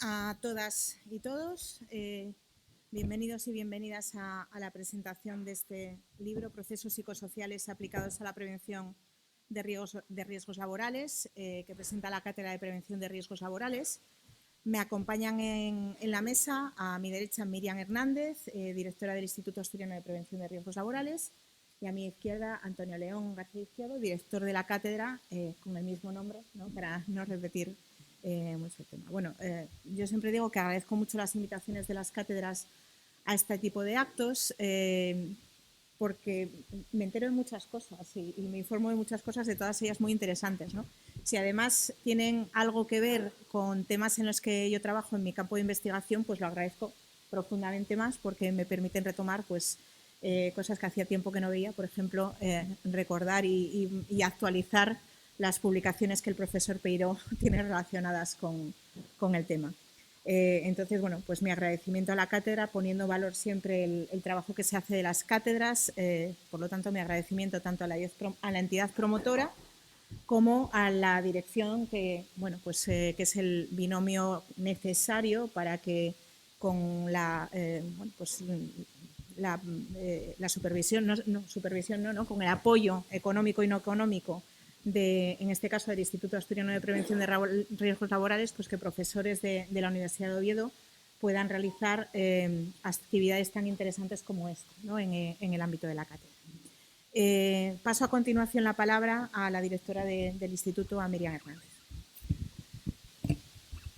a todas y todos. Bienvenidos y bienvenidas a la presentación de este libro, Procesos psicosociales aplicados a la prevención de riesgos laborales, que presenta la Cátedra de Prevención de Riesgos Laborales. Me acompañan en la mesa, a mi derecha, Miriam Hernández, directora del Instituto Asturiano de Prevención de Riesgos Laborales, y a mi izquierda, Antonio León García Izquierdo, director de la cátedra, con el mismo nombre, ¿no? Para no repetir mucho el tema. Bueno, yo siempre digo que agradezco mucho las invitaciones de las cátedras a este tipo de actos, porque me entero de muchas cosas y me informo de muchas cosas, de todas ellas muy interesantes, ¿no? Si además tienen algo que ver con temas en los que yo trabajo en mi campo de investigación, pues lo agradezco profundamente más porque me permiten retomar pues, cosas que hacía tiempo que no veía, por ejemplo, recordar y actualizar las publicaciones que el profesor Peiró tiene relacionadas con el tema. Entonces, bueno, pues mi agradecimiento a la cátedra, poniendo valor siempre el trabajo que se hace de las cátedras, por lo tanto, mi agradecimiento tanto a la entidad promotora como a la dirección, que, bueno, pues, que es el binomio necesario para que con la, bueno, pues, la supervisión, no, con el apoyo económico y no económico en este caso, del Instituto Asturiano de Prevención de Riesgos Laborales, pues que profesores de la Universidad de Oviedo puedan realizar actividades tan interesantes como esta, ¿no? en el ámbito de la cátedra. Paso a continuación la palabra a la directora del Instituto, a Miriam Hernández.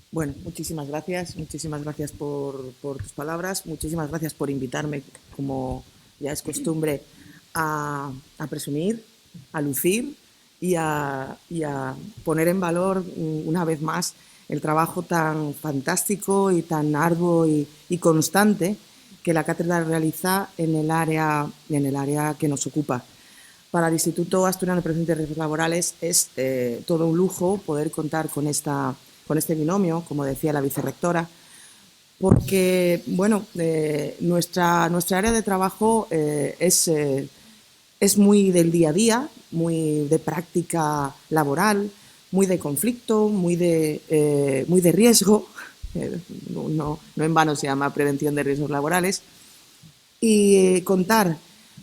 Bueno, muchísimas gracias por tus palabras, muchísimas gracias por invitarme, como ya es costumbre, a presumir, a lucir y a poner en valor una vez más el trabajo tan fantástico y tan arduo y constante que la cátedra realiza en el área que nos ocupa. Para el Instituto Asturiano de Prevención de Riesgos Laborales es todo un lujo poder contar con este binomio, como decía la vicerrectora, porque bueno, nuestra área de trabajo es muy del día a día, muy de práctica laboral, muy de conflicto, muy de riesgo, no en vano se llama prevención de riesgos laborales, y contar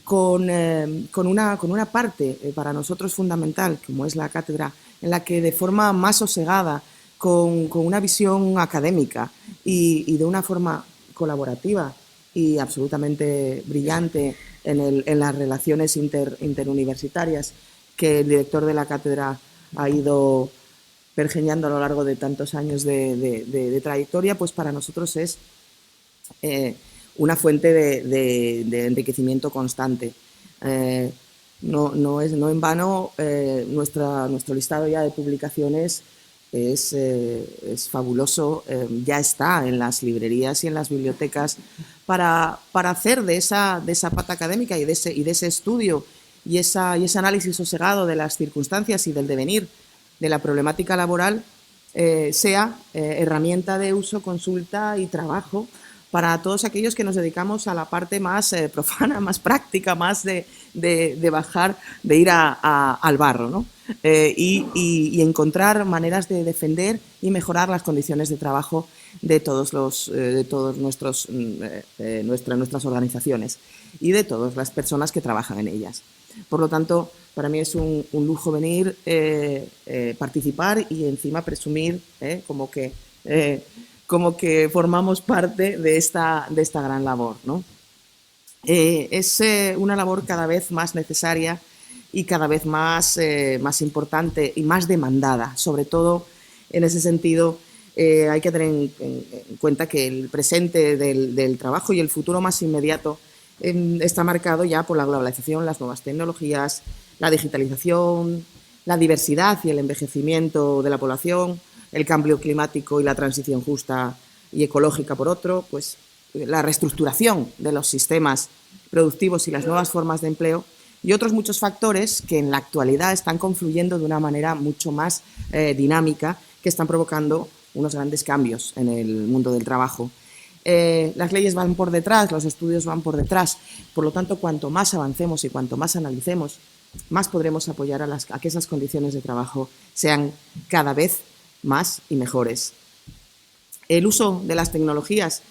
con una parte para nosotros fundamental, como es la cátedra, en la que de forma más sosegada, con una visión académica y de una forma colaborativa y absolutamente brillante en las relaciones interuniversitarias que el director de la cátedra ha ido pergeñando a lo largo de tantos años de trayectoria, pues para nosotros es una fuente de enriquecimiento constante. No en vano nuestro listado ya de publicaciones es fabuloso, ya está en las librerías y en las bibliotecas para hacer de esa pata académica y de ese estudio y ese análisis sosegado de las circunstancias y del devenir de la problemática laboral sea herramienta de uso, consulta y trabajo para todos aquellos que nos dedicamos a la parte más profana, más práctica, más de bajar, de ir al barro, ¿no? Y encontrar maneras de defender y mejorar las condiciones de trabajo de todas nuestras organizaciones y de todas las personas que trabajan en ellas. Por lo tanto, para mí es un lujo venir, participar y encima presumir como que formamos parte de esta gran labor, ¿no? Es una labor cada vez más necesaria y cada vez más importante y más demandada. Sobre todo, en ese sentido, hay que tener en cuenta que el presente del trabajo y el futuro más inmediato está marcado ya por la globalización, las nuevas tecnologías, la digitalización, la diversidad y el envejecimiento de la población, el cambio climático y la transición justa y ecológica por otro, pues la reestructuración de los sistemas productivos y las nuevas formas de empleo y otros muchos factores que en la actualidad están confluyendo de una manera mucho más dinámica, que están provocando unos grandes cambios en el mundo del trabajo. Las leyes van por detrás, los estudios van por detrás, por lo tanto, cuanto más avancemos y cuanto más analicemos, más podremos apoyar a que esas condiciones de trabajo sean cada vez más y mejores. El uso de las tecnologías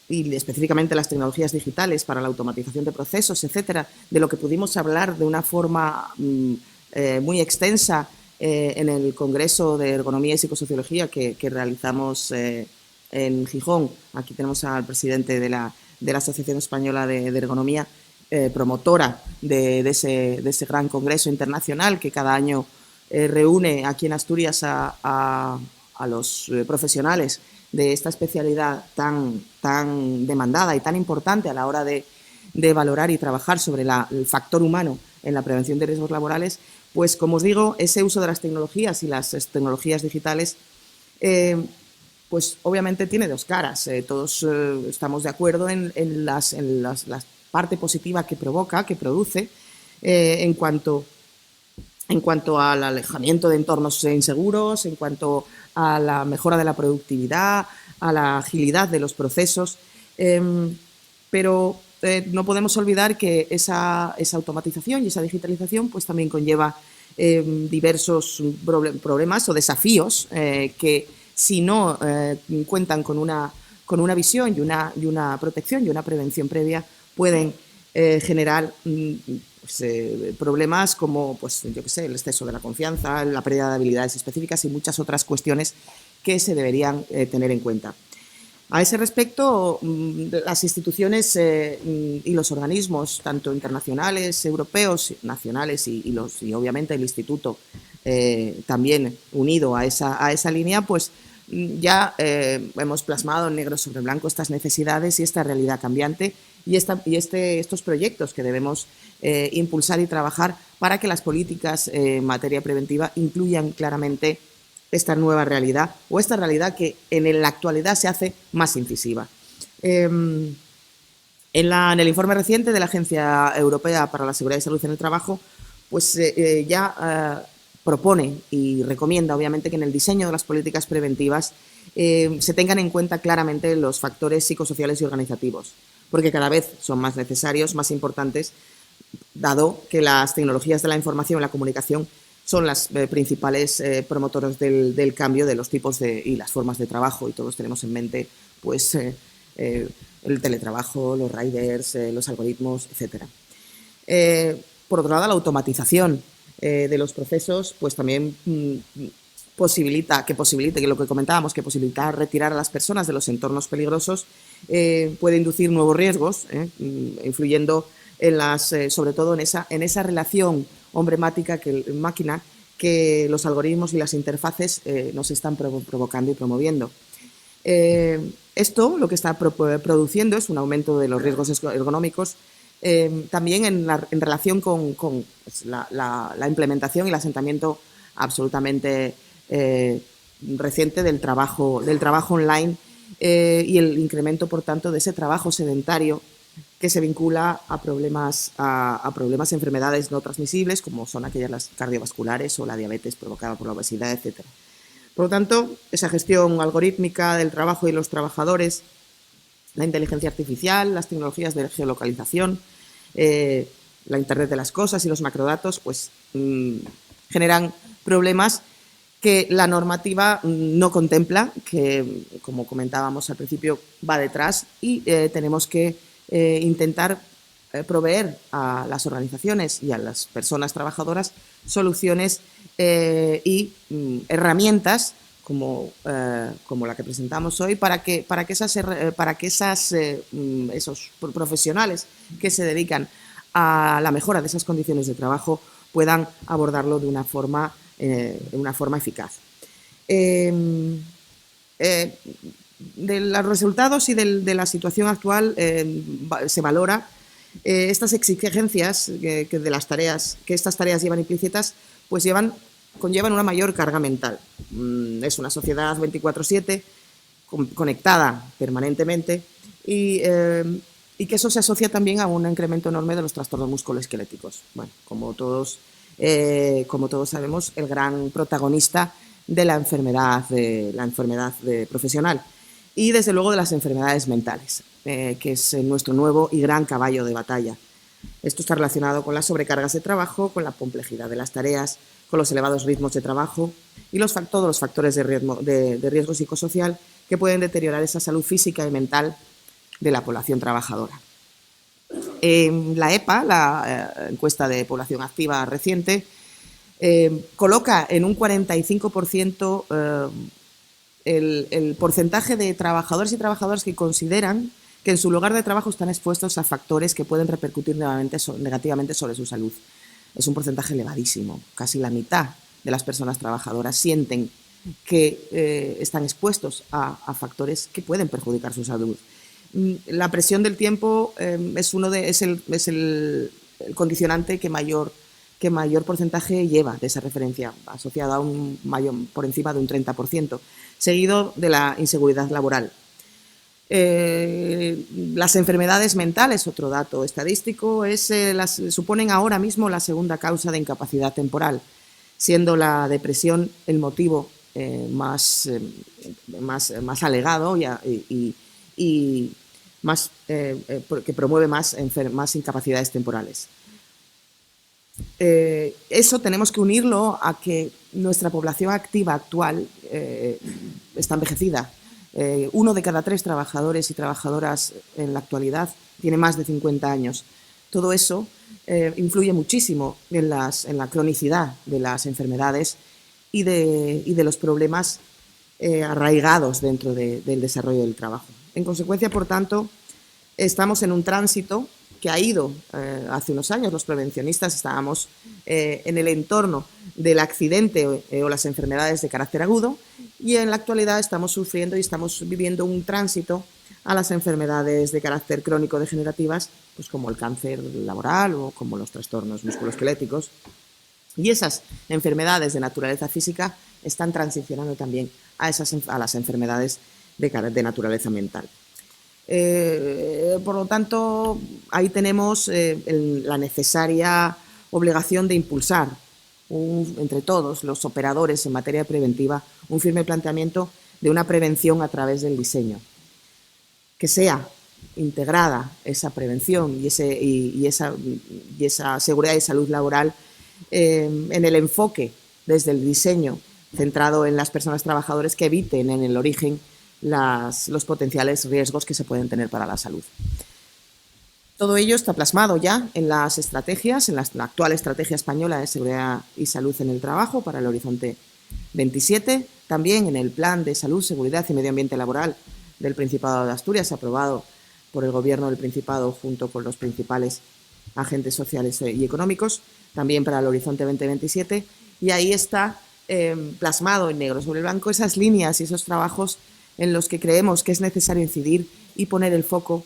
y específicamente las tecnologías digitales para la automatización de procesos, etcétera, de lo que pudimos hablar de una forma muy extensa en el Congreso de Ergonomía y Psicosociología que realizamos en Gijón. Aquí tenemos al presidente de la Asociación Española de Ergonomía, promotora de ese gran congreso internacional que cada año reúne aquí en Asturias a los profesionales de esta especialidad tan demandada y tan importante a la hora de valorar y trabajar sobre el factor humano en la prevención de riesgos laborales. Pues, como os digo, ese uso de las tecnologías y las tecnologías digitales pues obviamente tiene dos caras. Todos estamos de acuerdo en la parte positiva que provoca, que produce, en cuanto al alejamiento de entornos inseguros, en cuanto a la mejora de la productividad, a la agilidad de los procesos, pero no podemos olvidar que esa automatización y esa digitalización pues también conlleva diversos problemas o desafíos que, si no cuentan con una visión y una protección y una prevención previa, pueden generar problemas como, pues, yo qué sé, el exceso de la confianza, la pérdida de habilidades específicas y muchas otras cuestiones que se deberían tener en cuenta. A ese respecto, las instituciones y los organismos, tanto internacionales, europeos, nacionales y obviamente el Instituto también unido a esa línea, pues ya hemos plasmado en negro sobre blanco estas necesidades y esta realidad cambiante y estos proyectos que debemos impulsar y trabajar para que las políticas en materia preventiva incluyan claramente esta nueva realidad o esta realidad que en la actualidad se hace más incisiva. En el informe reciente de la Agencia Europea para la Seguridad y Salud en el Trabajo, pues ya propone y recomienda, obviamente, que en el diseño de las políticas preventivas se tengan en cuenta claramente los factores psicosociales y organizativos, porque cada vez son más necesarios, más importantes, dado que las tecnologías de la información y la comunicación son las principales promotoras del cambio de los tipos y las formas de trabajo, y todos tenemos en mente pues, el teletrabajo, los riders, los algoritmos, etc. Por otro lado, la automatización de los procesos pues también posibilita que lo que comentábamos, que posibilita retirar a las personas de los entornos peligrosos, puede inducir nuevos riesgos, influyendo sobre todo en esa relación hombre-máquina que los algoritmos y las interfaces nos están provocando y promoviendo. Esto lo que está produciendo es un aumento de los riesgos ergonómicos, también en relación con pues, la implementación y el asentamiento absolutamente reciente del trabajo online y el incremento, por tanto, de ese trabajo sedentario que se vincula a problemas y enfermedades no transmisibles, como son aquellas las cardiovasculares o la diabetes provocada por la obesidad, etc. Por lo tanto, esa gestión algorítmica del trabajo y los trabajadores, la inteligencia artificial, las tecnologías de geolocalización, la Internet de las cosas y los macrodatos, pues generan problemas que la normativa no contempla, que, como comentábamos al principio, va detrás y tenemos que intentar proveer a las organizaciones y a las personas trabajadoras soluciones y herramientas como la que presentamos hoy para que esos profesionales que se dedican a la mejora de esas condiciones de trabajo puedan abordarlo de una forma eficaz. De los resultados y de la situación actual se valora estas exigencias de las tareas, que estas tareas llevan implícitas, pues conllevan una mayor carga mental. Es una sociedad 24/7 conectada permanentemente y que eso se asocia también a un incremento enorme de los trastornos musculoesqueléticos. Bueno, como todos sabemos, el gran protagonista de la enfermedad profesional y, desde luego, de las enfermedades mentales, que es nuestro nuevo y gran caballo de batalla. Esto está relacionado con las sobrecargas de trabajo, con la complejidad de las tareas, con los elevados ritmos de trabajo y todos los factores de riesgo psicosocial que pueden deteriorar esa salud física y mental de la población trabajadora. La EPA, la encuesta de población activa reciente, coloca en un 45% el porcentaje de trabajadores y trabajadoras que consideran que en su lugar de trabajo están expuestos a factores que pueden repercutir negativamente sobre su salud. Es un porcentaje elevadísimo. Casi la mitad de las personas trabajadoras sienten que están expuestos a factores que pueden perjudicar su salud. La presión del tiempo es el condicionante que mayor porcentaje lleva de esa referencia, asociada a por encima de un 30%, seguido de la inseguridad laboral. Las enfermedades mentales, otro dato estadístico, suponen ahora mismo la segunda causa de incapacidad temporal, siendo la depresión el motivo más alegado y que promueve más incapacidades temporales. Eso tenemos que unirlo a que nuestra población activa actual está envejecida. 1 de cada 3 trabajadores y trabajadoras en la actualidad tiene más de 50 años. Todo eso influye muchísimo en la cronicidad de las enfermedades y de los problemas arraigados dentro del desarrollo del trabajo. En consecuencia, por tanto, estamos en un tránsito que ha ido hace unos años. Los prevencionistas estábamos en el entorno del accidente o las enfermedades de carácter agudo, y en la actualidad estamos sufriendo y estamos viviendo un tránsito a las enfermedades de carácter crónico degenerativas, pues como el cáncer laboral o como los trastornos musculoesqueléticos. Y esas enfermedades de naturaleza física están transicionando también a las enfermedades de naturaleza mental. Por lo tanto, ahí tenemos la necesaria obligación de impulsar entre todos los operadores en materia preventiva un firme planteamiento de una prevención a través del diseño, que sea integrada esa prevención y esa seguridad y salud laboral en el enfoque desde el diseño centrado en las personas trabajadoras, que eviten en el origen los potenciales riesgos que se pueden tener para la salud. Todo ello está plasmado ya en las estrategias, en la actual Estrategia Española de Seguridad y Salud en el Trabajo para el Horizonte 27, también en el Plan de Salud, Seguridad y Medio Ambiente Laboral del Principado de Asturias, aprobado por el Gobierno del Principado junto con los principales agentes sociales y económicos, también para el Horizonte 2027, y ahí está plasmado en negro sobre blanco esas líneas y esos trabajos en los que creemos que es necesario incidir y poner el foco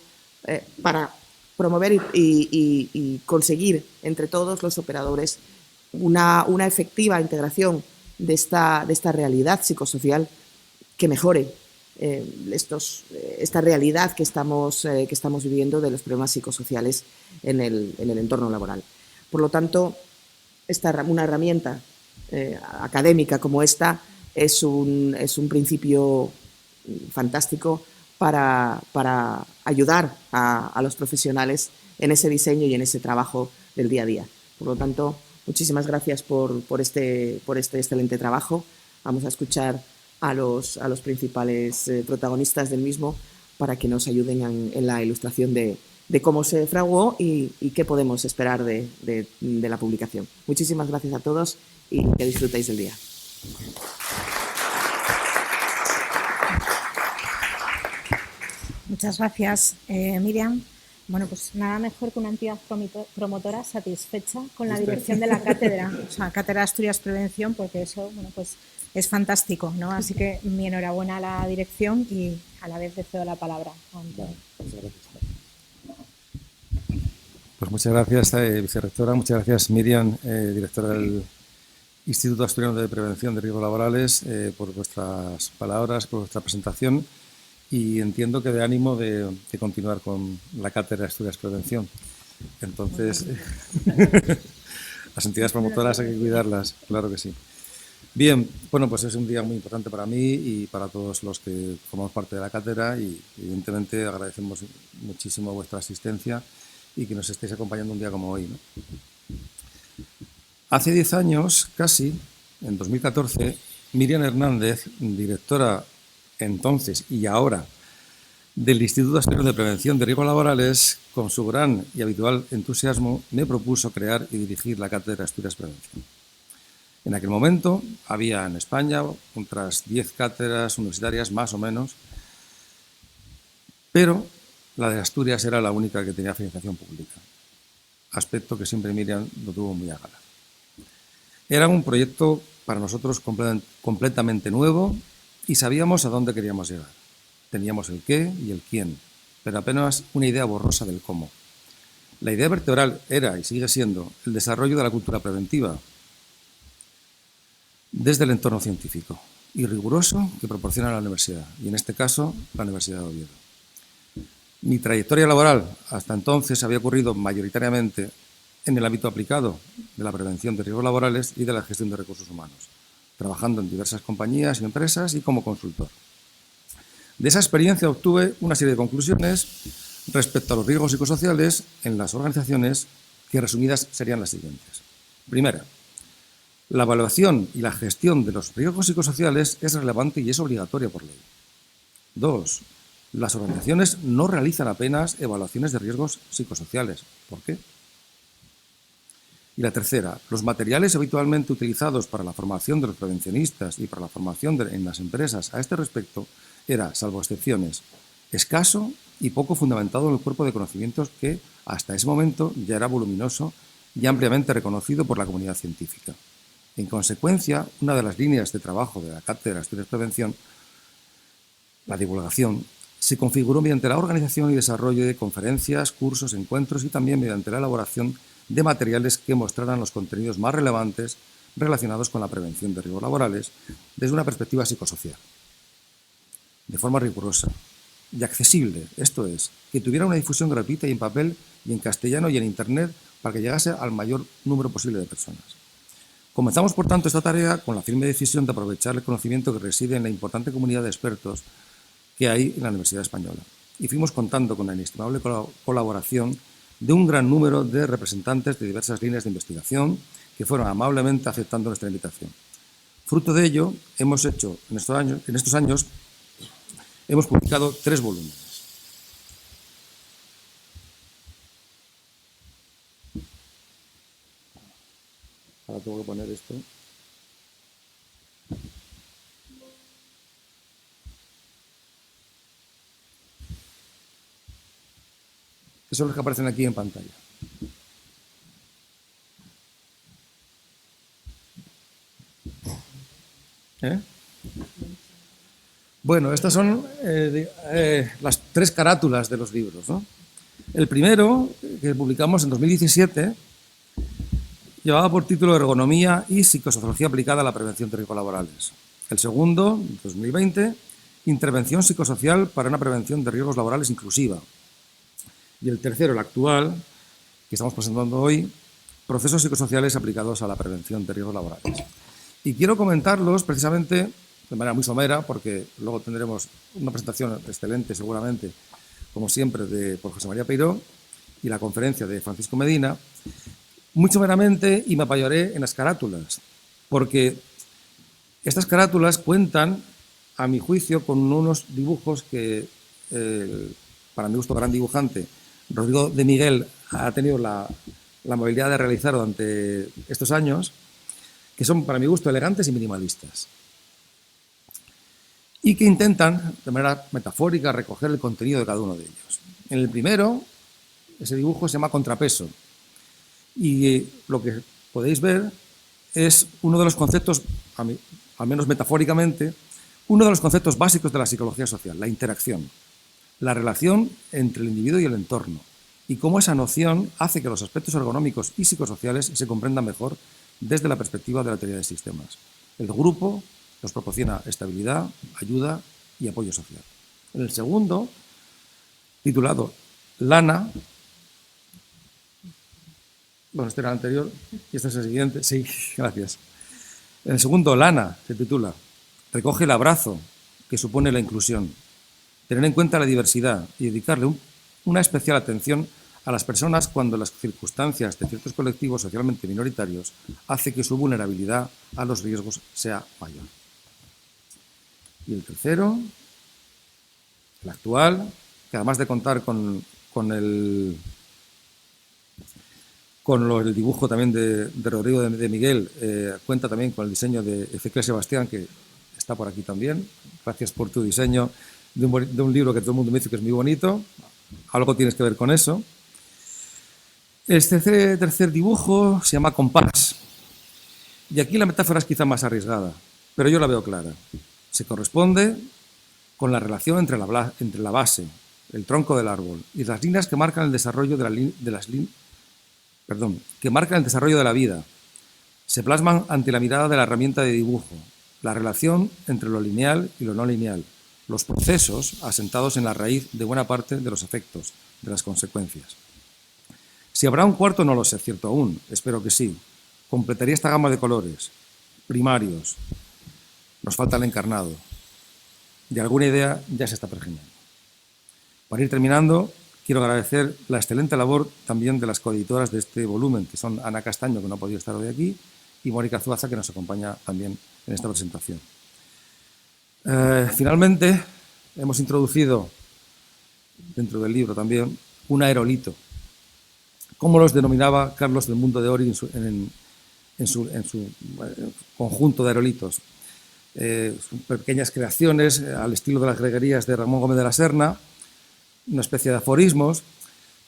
para promover y conseguir entre todos los operadores una efectiva integración de esta realidad psicosocial que mejore esta realidad que estamos viviendo de los problemas psicosociales en el entorno laboral. Por lo tanto, una herramienta académica como esta es un principio fantástico para ayudar a los profesionales en ese diseño y en ese trabajo del día a día. Por lo tanto, muchísimas gracias por este excelente trabajo. Vamos a escuchar a los principales protagonistas del mismo para que nos ayuden en la ilustración de cómo se fraguó y qué podemos esperar de la publicación. Muchísimas gracias a todos y que disfrutéis del día. Muchas gracias, Miriam. Bueno, pues nada mejor que una entidad promotora satisfecha con la dirección de la cátedra, o sea, Cátedra Asturias Prevención, porque eso, bueno, pues es fantástico, ¿no? Así que mi enhorabuena a la dirección y a la vez le cedo la palabra. Pues muchas gracias, vicerrectora. Muchas gracias, Miriam, directora del Instituto Asturiano de Prevención de Riesgos Laborales, por vuestras palabras, por vuestra presentación. Y entiendo que de ánimo de continuar con la Cátedra de Asturias Prevención. Entonces, las entidades promotoras hay que cuidarlas, claro que sí. Bien, bueno, pues es un día muy importante para mí y para todos los que formamos parte de la cátedra y evidentemente agradecemos muchísimo vuestra asistencia y que nos estéis acompañando un día como hoy, ¿no? Hace 10 años, casi, en 2014, Miriam Hernández, directora entonces y ahora, del Instituto Asturiano de Prevención de Riesgos Laborales, con su gran y habitual entusiasmo, me propuso crear y dirigir la Cátedra Asturias Prevención. En aquel momento había en España otras 10 cátedras universitarias, más o menos, pero la de Asturias era la única que tenía financiación pública, aspecto que siempre Miriam lo tuvo muy a gala. Era un proyecto para nosotros completamente nuevo y sabíamos a dónde queríamos llegar. Teníamos el qué y el quién, pero apenas una idea borrosa del cómo. La idea vertebral era y sigue siendo el desarrollo de la cultura preventiva desde el entorno científico y riguroso que proporciona la universidad, y en este caso la Universidad de Oviedo. Mi trayectoria laboral hasta entonces había ocurrido mayoritariamente en el ámbito aplicado de la prevención de riesgos laborales y de la gestión de recursos humanos, trabajando en diversas compañías y empresas y como consultor. De esa experiencia obtuve una serie de conclusiones respecto a los riesgos psicosociales en las organizaciones que, resumidas, serían las siguientes. Primera, la evaluación y la gestión de los riesgos psicosociales es relevante y es obligatoria por ley. 2. Las organizaciones no realizan apenas evaluaciones de riesgos psicosociales. ¿Por qué? Y la tercera, los materiales habitualmente utilizados para la formación de los prevencionistas y para la formación en las empresas a este respecto era, salvo excepciones, escaso y poco fundamentado en el cuerpo de conocimientos que hasta ese momento ya era voluminoso y ampliamente reconocido por la comunidad científica. En consecuencia, una de las líneas de trabajo de la Cátedra Asturias Prevención, la divulgación, se configuró mediante la organización y desarrollo de conferencias, cursos, encuentros y también mediante la elaboración de materiales que mostraran los contenidos más relevantes relacionados con la prevención de riesgos laborales desde una perspectiva psicosocial, de forma rigurosa y accesible, esto es, que tuviera una difusión gratuita y en papel y en castellano y en Internet para que llegase al mayor número posible de personas. Comenzamos, por tanto, esta tarea con la firme decisión de aprovechar el conocimiento que reside en la importante comunidad de expertos que hay en la Universidad Española. Y fuimos contando con la inestimable colaboración de un gran número de representantes de diversas líneas de investigación que fueron amablemente aceptando nuestra invitación. Fruto de ello, hemos hecho en estos años hemos publicado 3 volúmenes. Ahora tengo que poner esto. Que son los que aparecen aquí en pantalla. Bueno, estas son las 3 carátulas de los libros, ¿no? El primero, que publicamos en 2017, llevaba por título Ergonomía y psicosociología aplicada a la prevención de riesgos laborales. El segundo, 2020, Intervención psicosocial para una prevención de riesgos laborales inclusiva. Y el tercero, el actual, que estamos presentando hoy, Procesos psicosociales aplicados a la prevención de riesgos laborales. Y quiero comentarlos precisamente de manera muy somera, porque luego tendremos una presentación excelente, seguramente, como siempre, por José María Peiró y la conferencia de Francisco Medina, muy someramente, y me apoyaré en las carátulas, porque estas carátulas cuentan, a mi juicio, con unos dibujos que, para mi gusto, gran dibujante, Rodrigo de Miguel, ha tenido la amabilidad de realizar durante estos años, que son, para mi gusto, elegantes y minimalistas, y que intentan, de manera metafórica, recoger el contenido de cada uno de ellos. En el primero, ese dibujo se llama Contrapeso, y lo que podéis ver es uno de los conceptos, al menos metafóricamente, uno de los conceptos básicos de la psicología social, la interacción, la relación entre el individuo y el entorno, y cómo esa noción hace que los aspectos ergonómicos y psicosociales se comprendan mejor desde la perspectiva de la teoría de sistemas. El grupo nos proporciona estabilidad, ayuda y apoyo social. En el segundo, titulado Lana, bueno, este era el anterior y este es el siguiente, sí, gracias. En el segundo, Lana, se titula, recoge el abrazo que supone la inclusión, tener en cuenta la diversidad y dedicarle una especial atención a las personas cuando las circunstancias de ciertos colectivos socialmente minoritarios hace que su vulnerabilidad a los riesgos sea mayor. Y el tercero, la actual, que además de contar con el dibujo también de Rodrigo de Miguel, cuenta también con el diseño de Ezequiel Sebastián, que está por aquí también. Gracias por tu diseño de un libro que todo el mundo me dice que es muy bonito. Algo tienes que ver con eso. Este tercer dibujo se llama Compás. Y aquí la metáfora es quizá más arriesgada, pero yo la veo clara. Se corresponde con la relación entre la base, el tronco del árbol, y las líneas que marcan el desarrollo que marcan el desarrollo de la vida. Se plasman ante la mirada de la herramienta de dibujo, la relación entre lo lineal y lo no lineal, los procesos asentados en la raíz de buena parte de los efectos, de las consecuencias. Si habrá un cuarto no lo sé, cierto aún, espero que sí. Completaría esta gama de colores, primarios. Nos falta el encarnado. Y alguna idea ya se está pergeñando. Para ir terminando, quiero agradecer la excelente labor también de las coeditoras de este volumen, que son Ana Castaño, que no ha podido estar hoy aquí, y Mónica Zuaza, que nos acompaña también en esta presentación. Finalmente, hemos introducido, dentro del libro también, un aerolito, como los denominaba Carlos del Mundo de Ori en su conjunto de aerolitos. Pequeñas creaciones al estilo de las greguerías de Ramón Gómez de la Serna, una especie de aforismos,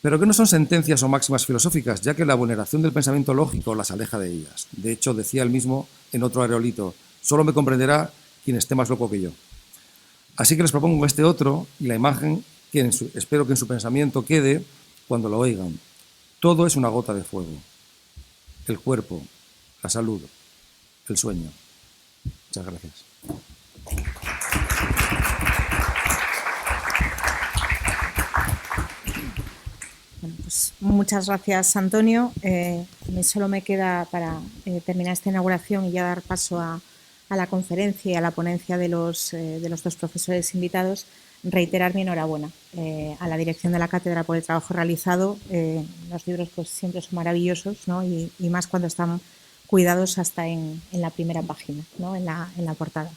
pero que no son sentencias o máximas filosóficas, ya que la vulneración del pensamiento lógico las aleja de ellas. De hecho, decía él mismo en otro aerolito, solo me comprenderá quien esté más loco que yo. Así que les propongo este otro y la imagen que espero que en su pensamiento quede cuando lo oigan. Todo es una gota de fuego. El cuerpo, la salud, el sueño. Muchas gracias. Bueno, pues muchas gracias, Antonio. Solo me queda, para terminar esta inauguración y ya dar paso a la conferencia y a la ponencia de los dos profesores invitados, reiterar mi enhorabuena a la dirección de la cátedra por el trabajo realizado. Los libros pues siempre son maravillosos, ¿no? y más cuando están cuidados hasta en la primera página, ¿no? en la portada.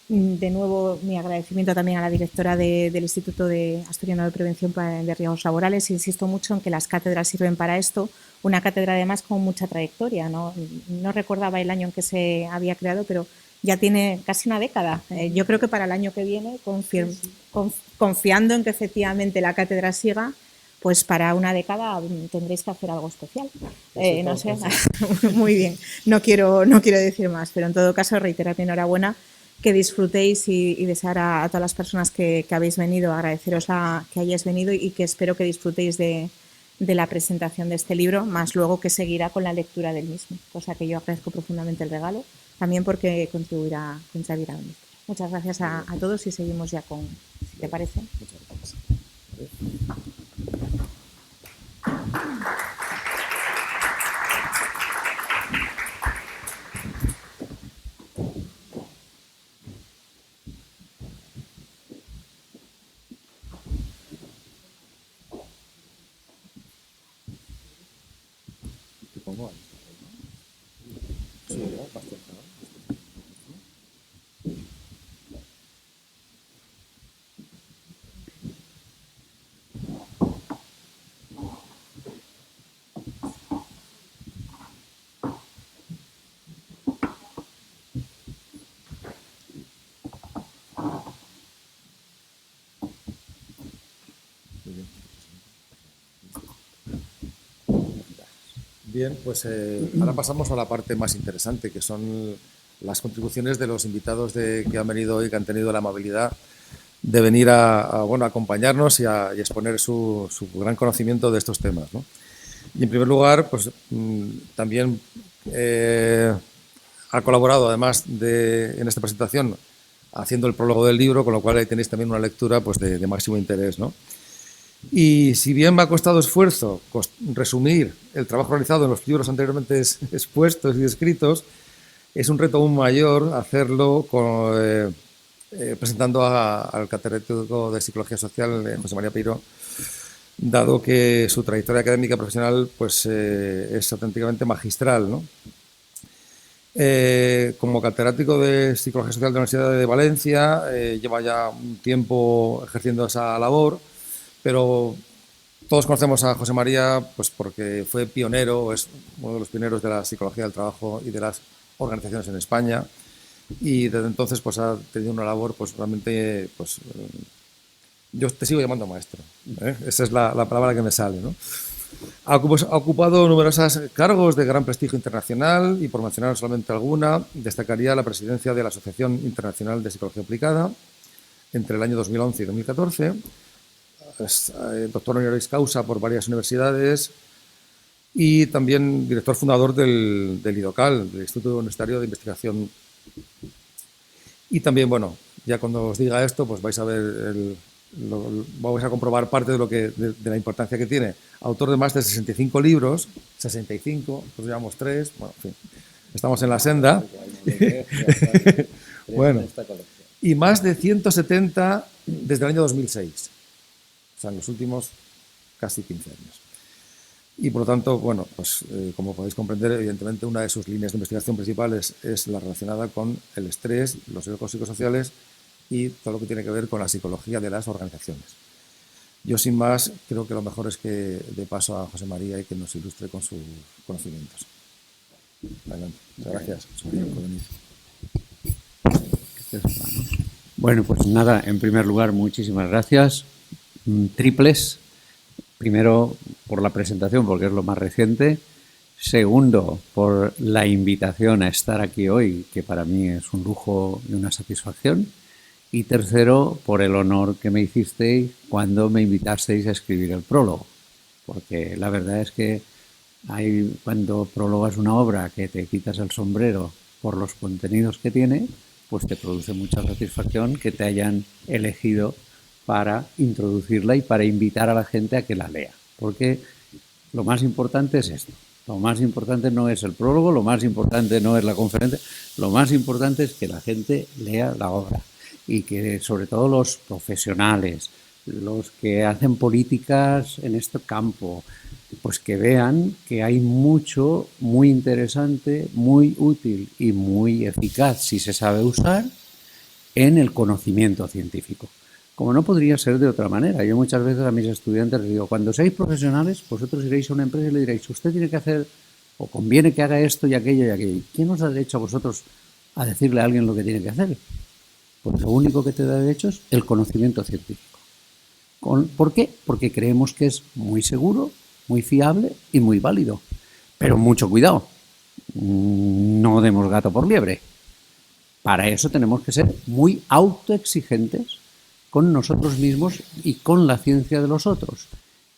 De nuevo, mi agradecimiento también a la directora del Instituto Asturiano de Prevención de Riesgos Laborales. Insisto mucho en que las cátedras sirven para esto. Una cátedra, además, con mucha trayectoria, ¿no? No recordaba el año en que se había creado, pero ya tiene casi una década. Yo creo que para el año que viene, confiando en que efectivamente la cátedra siga, pues para una década tendréis que hacer algo especial. No sé, muy bien. No quiero decir más, pero en todo caso, reiterar mi enhorabuena, que disfrutéis y desear a todas las personas que habéis venido, agradeceros que hayáis venido y que espero que disfrutéis de la presentación de este libro, más luego que seguirá con la lectura del mismo, cosa que yo agradezco profundamente el regalo, también porque contribuirá a mi lectura. Muchas gracias a todos y seguimos ya con, si te parece. Muchas gracias. Bien, pues ahora pasamos a la parte más interesante, que son las contribuciones de los invitados que han venido hoy, que han tenido la amabilidad de venir a acompañarnos y a exponer su gran conocimiento de estos temas, ¿no? Y en primer lugar, pues también ha colaborado, además en esta presentación, haciendo el prólogo del libro, con lo cual ahí tenéis también una lectura pues, de máximo interés, ¿no? Y si bien me ha costado esfuerzo resumir el trabajo realizado en los libros anteriormente expuestos y escritos, es un reto aún mayor hacerlo presentando al catedrático de Psicología Social, José María Peiró, dado que su trayectoria académica profesional pues, es auténticamente magistral, ¿no? Como catedrático de Psicología Social de la Universidad de Valencia, lleva ya un tiempo ejerciendo esa labor, pero todos conocemos a José María pues porque fue pionero, es uno de los pioneros de la psicología del trabajo y de las organizaciones en España, y desde entonces pues ha tenido una labor pues realmente pues yo te sigo llamando maestro, ¿eh? Esa es la palabra que me sale, ¿no? Ha ocupado numerosos cargos de gran prestigio internacional y, por mencionar solamente alguna, destacaría la presidencia de la Asociación Internacional de Psicología Aplicada entre el año 2011 y 2014. Es doctor honoris causa por varias universidades y también director fundador del IDOCAL, del Instituto Universitario de Investigación. Y también, bueno, ya cuando os diga esto, pues vais a ver vamos a comprobar parte de la importancia que tiene. Autor de más de 65 libros, 65, pues llevamos 3, bueno, en fin, estamos en la senda. Bueno, y más de 170 desde el año 2006, o sea, en los últimos casi 15 años. Y por lo tanto, bueno, pues como podéis comprender, evidentemente una de sus líneas de investigación principales es la relacionada con el estrés, los riesgos psicosociales y todo lo que tiene que ver con la psicología de las organizaciones. Yo, sin más, creo que lo mejor es que dé paso a José María y que nos ilustre con sus conocimientos. Adelante. Muchas gracias, José María, por venir. Bueno, pues nada, en primer lugar, muchísimas gracias. Triples. Primero, por la presentación, porque es lo más reciente. Segundo, por la invitación a estar aquí hoy, que para mí es un lujo y una satisfacción. Y tercero, por el honor que me hicisteis cuando me invitasteis a escribir el prólogo. Porque la verdad es que cuando prologas una obra que te quitas el sombrero por los contenidos que tiene, pues te produce mucha satisfacción que te hayan elegido para introducirla y para invitar a la gente a que la lea. Porque lo más importante es esto. Lo más importante no es el prólogo, lo más importante no es la conferencia, lo más importante es que la gente lea la obra y que sobre todo los profesionales, los que hacen políticas en este campo, pues que vean que hay mucho muy interesante, muy útil y muy eficaz, si se sabe usar, en el conocimiento científico. Como no podría ser de otra manera. Yo muchas veces a mis estudiantes les digo, cuando seáis profesionales, vosotros iréis a una empresa y le diréis, usted tiene que hacer, o conviene que haga esto y aquello y aquello. ¿Quién os da derecho a vosotros a decirle a alguien lo que tiene que hacer? Pues lo único que te da derecho es el conocimiento científico. ¿Por qué? Porque creemos que es muy seguro, muy fiable y muy válido. Pero mucho cuidado, no demos gato por liebre. Para eso tenemos que ser muy autoexigentes con nosotros mismos y con la ciencia de los otros.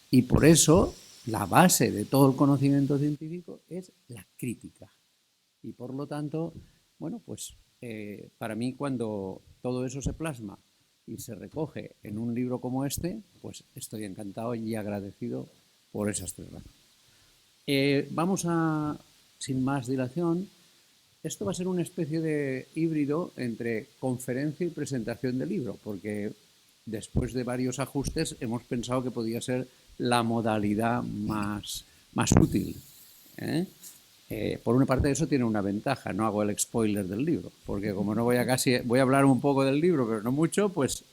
Y por eso la base de todo el conocimiento científico es la crítica. Y por lo tanto, bueno, pues para mí cuando todo eso se plasma y se recoge en un libro como este, pues estoy encantado y agradecido por esas 3 razones. Vamos a, sin más dilación, esto va a ser una especie de híbrido entre conferencia y presentación del libro, porque después de varios ajustes hemos pensado que podía ser la modalidad más útil. Por una parte eso tiene una ventaja, no hago el spoiler del libro, porque como no voy a hablar un poco del libro, pero no mucho, pues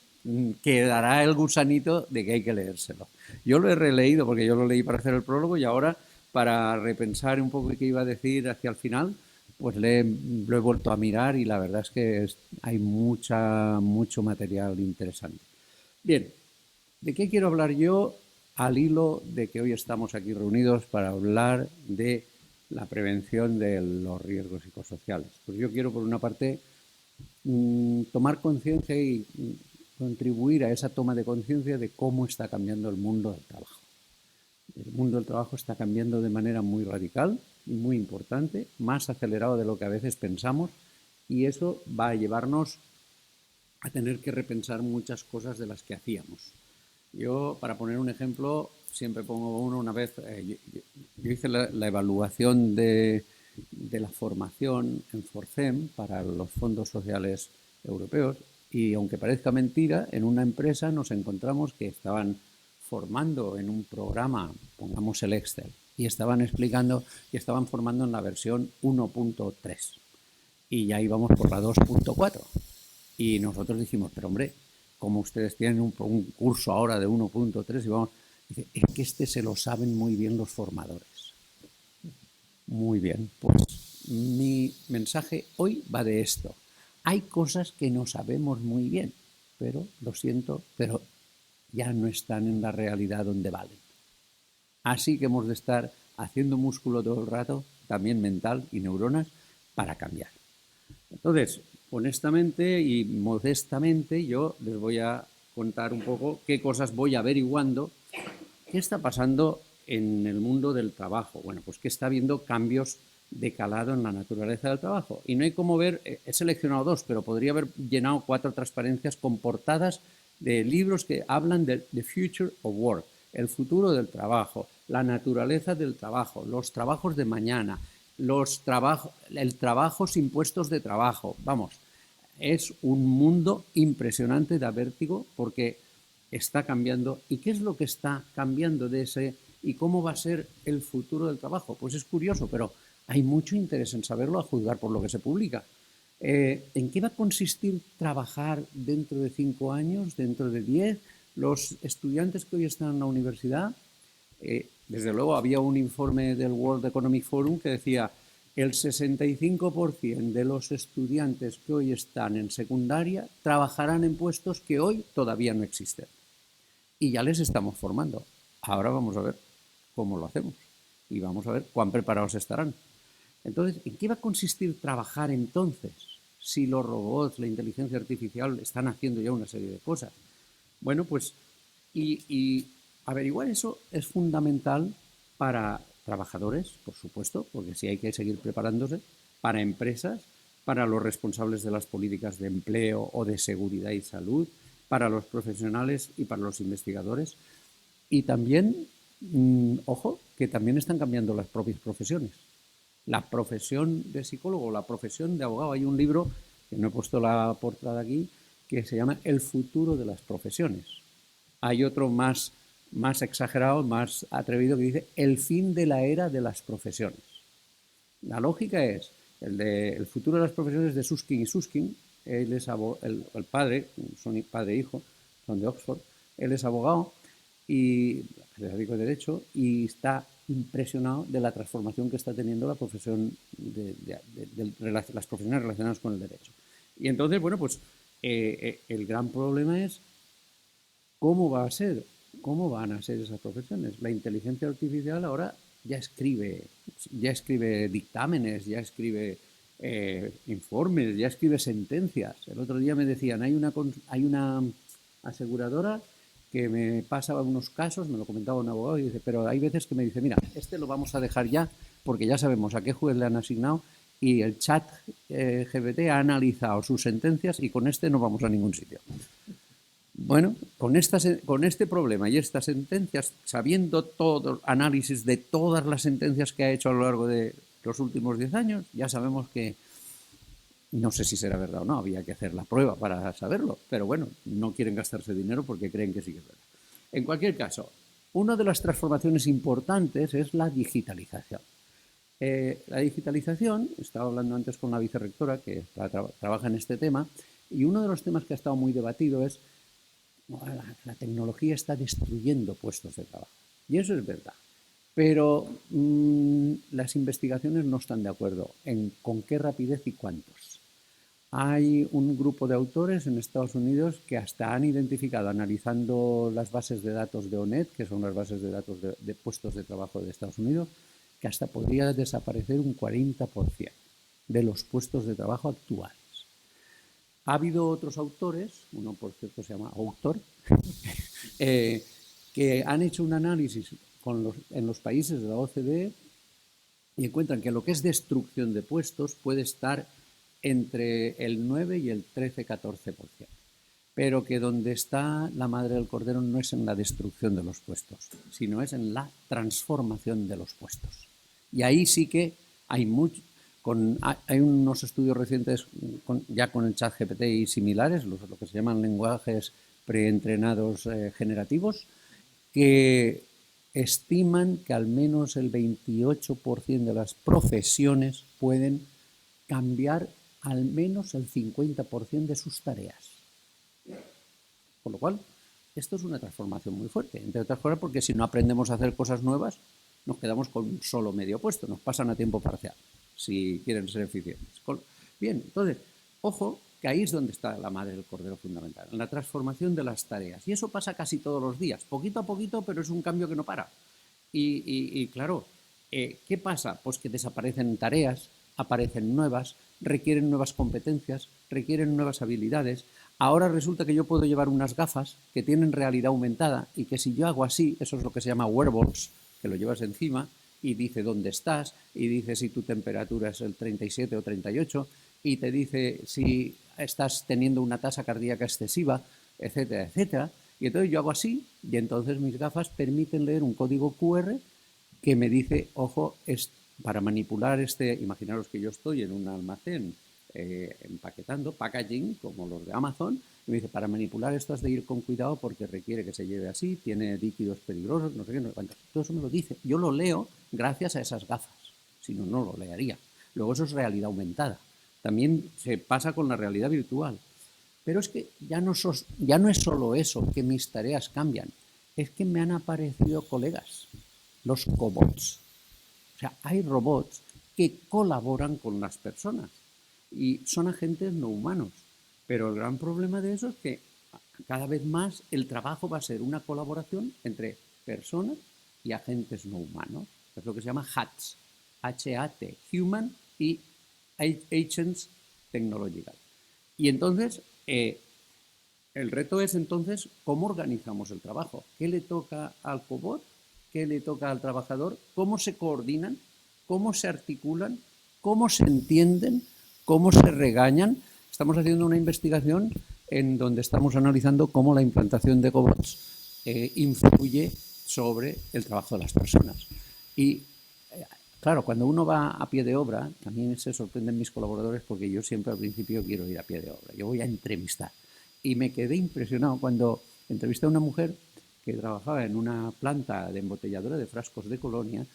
quedará el gusanito de que hay que leérselo. Yo lo he releído porque yo lo leí para hacer el prólogo y ahora para repensar un poco qué iba a decir hacia el final, pues lo he vuelto a mirar y la verdad es que hay mucho material interesante. Bien, ¿de qué quiero hablar yo al hilo de que hoy estamos aquí reunidos para hablar de la prevención de los riesgos psicosociales? Pues yo quiero, por una parte, tomar conciencia y contribuir a esa toma de conciencia de cómo está cambiando el mundo del trabajo. El mundo del trabajo está cambiando de manera muy radical y muy importante, más acelerado de lo que a veces pensamos, y eso va a llevarnos a tener que repensar muchas cosas de las que hacíamos. Yo, para poner un ejemplo, siempre pongo uno una vez, yo hice la evaluación de la formación en Forcem para los fondos sociales europeos y aunque parezca mentira, en una empresa nos encontramos que estaban formando en un programa, pongamos el Excel, y estaban explicando y estaban formando en la versión 1.3. y ya íbamos por la 2.4. Y nosotros dijimos, pero hombre, como ustedes tienen un curso ahora de 1.3 y vamos, dice, es que se lo saben muy bien los formadores. Muy bien, pues mi mensaje hoy va de esto. Hay cosas que no sabemos muy bien, pero lo siento, pero ya no están en la realidad donde valen. Así que hemos de estar haciendo músculo todo el rato, también mental y neuronas, para cambiar. Entonces, honestamente y modestamente, yo les voy a contar un poco qué cosas voy averiguando, qué está pasando en el mundo del trabajo. Bueno, pues que está habiendo cambios de calado en la naturaleza del trabajo. Y no hay como ver, he seleccionado 2, pero podría haber llenado 4 transparencias con portadas de libros que hablan de The Future of Work, el futuro del trabajo, la naturaleza del trabajo, los trabajos de mañana, el trabajo sin puestos de trabajo. Vamos, es un mundo impresionante, da vértigo, porque está cambiando. ¿Y qué es lo que está cambiando de ese y cómo va a ser el futuro del trabajo? Pues es curioso, pero hay mucho interés en saberlo a juzgar por lo que se publica. ¿En qué va a consistir trabajar dentro de 5 años, dentro de 10? Los estudiantes que hoy están en la universidad, desde luego había un informe del World Economic Forum que decía el 65% de los estudiantes que hoy están en secundaria trabajarán en puestos que hoy todavía no existen. Y ya les estamos formando. Ahora vamos a ver cómo lo hacemos y vamos a ver cuán preparados estarán. Entonces, ¿en qué va a consistir trabajar entonces si los robots, la inteligencia artificial están haciendo ya una serie de cosas? Bueno, pues y averiguar eso es fundamental para trabajadores, por supuesto, porque sí hay que seguir preparándose, para empresas, para los responsables de las políticas de empleo o de seguridad y salud, para los profesionales y para los investigadores. Y también, ojo, que también están cambiando las propias profesiones. La profesión de psicólogo, la profesión de abogado. Hay un libro, que no he puesto la portada aquí, que se llama El futuro de las profesiones. Hay otro más exagerado, más atrevido, que dice El fin de la era de las profesiones. La lógica es el futuro de las profesiones de Susskind y Susskind. Él es el padre, son padre e hijo, son de Oxford. Él es abogado y catedrático de Derecho y está impresionado de la transformación que está teniendo la profesión las profesiones relacionadas con el derecho. Y entonces, bueno, pues el gran problema es cómo van a ser esas profesiones. La inteligencia artificial ahora ya escribe dictámenes, ya escribe informes, ya escribe sentencias. El otro día me decían, hay una aseguradora que me pasaba unos casos, me lo comentaba un abogado, y dice, pero hay veces que me dice, mira, lo vamos a dejar ya, porque ya sabemos a qué juez le han asignado y el chat GPT ha analizado sus sentencias y con no vamos a ningún sitio. Bueno, con este problema y estas sentencias, sabiendo todo el análisis de todas las sentencias que ha hecho a lo largo de los últimos 10 años, ya sabemos que, no sé si será verdad o no, había que hacer la prueba para saberlo, pero bueno, no quieren gastarse dinero porque creen que sí que es verdad. En cualquier caso, una de las transformaciones importantes es la digitalización. La digitalización, estaba hablando antes con la vicerrectora que trabaja en este tema, y uno de los temas que ha estado muy debatido es la tecnología está destruyendo puestos de trabajo. Y eso es verdad. Pero las investigaciones no están de acuerdo en con qué rapidez y cuántos. Hay un grupo de autores en Estados Unidos que hasta han identificado, analizando las bases de datos de ONET, que son las bases de datos de puestos de trabajo de Estados Unidos, que hasta podría desaparecer un 40% de los puestos de trabajo actuales. Ha habido otros autores, uno por cierto se llama Autor, que han hecho un análisis en los países de la OCDE y encuentran que lo que es destrucción de puestos puede estar entre el 9 y el 13-14%, pero que donde está la madre del cordero no es en la destrucción de los puestos, sino es en la transformación de los puestos. Y ahí sí que hay mucho. Hay unos estudios recientes ya con el ChatGPT y similares, lo que se llaman lenguajes preentrenados generativos, que estiman que al menos el 28% de las profesiones pueden cambiar al menos el 50% de sus tareas. Por lo cual, esto es una transformación muy fuerte, entre otras cosas porque si no aprendemos a hacer cosas nuevas, nos quedamos con un solo medio puesto, nos pasan a tiempo parcial, si quieren ser eficientes. Bien, entonces, ojo, que ahí es donde está la madre del cordero fundamental, en la transformación de las tareas. Y eso pasa casi todos los días, poquito a poquito, pero es un cambio que no para. Y claro, ¿qué pasa? Pues que desaparecen tareas, aparecen nuevas, requieren nuevas competencias, requieren nuevas habilidades. Ahora resulta que yo puedo llevar unas gafas que tienen realidad aumentada y que si yo hago así, eso es lo que se llama wearables, que lo llevas encima y dice dónde estás y dice si tu temperatura es el 37 o 38 y te dice si estás teniendo una tasa cardíaca excesiva, etcétera, etcétera. Y entonces yo hago así y entonces mis gafas permiten leer un código QR que me dice, ojo, es para manipular imaginaros que yo estoy en un almacén empaquetando, packaging, como los de Amazon, y me dice, para manipular esto has de ir con cuidado porque requiere que se lleve así, tiene líquidos peligrosos, no sé qué, no sé cuánto. Todo eso me lo dice. Yo lo leo gracias a esas gafas, si no, no lo leería. Luego eso es realidad aumentada. También se pasa con la realidad virtual. Pero es que ya no es solo eso, que mis tareas cambian, es que me han aparecido colegas, los cobots. O sea, hay robots que colaboran con las personas y son agentes no humanos. Pero el gran problema de eso es que cada vez más el trabajo va a ser una colaboración entre personas y agentes no humanos. Es lo que se llama HATs, H-A-T, Human y Agents Technological. Y entonces, el reto es entonces cómo organizamos el trabajo. ¿Qué le toca al cobot? ¿Qué le toca al trabajador? ¿Cómo se coordinan? ¿Cómo se articulan? ¿Cómo se entienden? ¿Cómo se regañan? Estamos haciendo una investigación en donde estamos analizando cómo la implantación de cobots influye sobre el trabajo de las personas. Y claro, cuando uno va a pie de obra, a mí se sorprenden mis colaboradores porque yo siempre al principio quiero ir a pie de obra. Yo voy a entrevistar. Y me quedé impresionado cuando entrevisté a una mujer que trabajaba en una planta de embotelladora de frascos de Colonia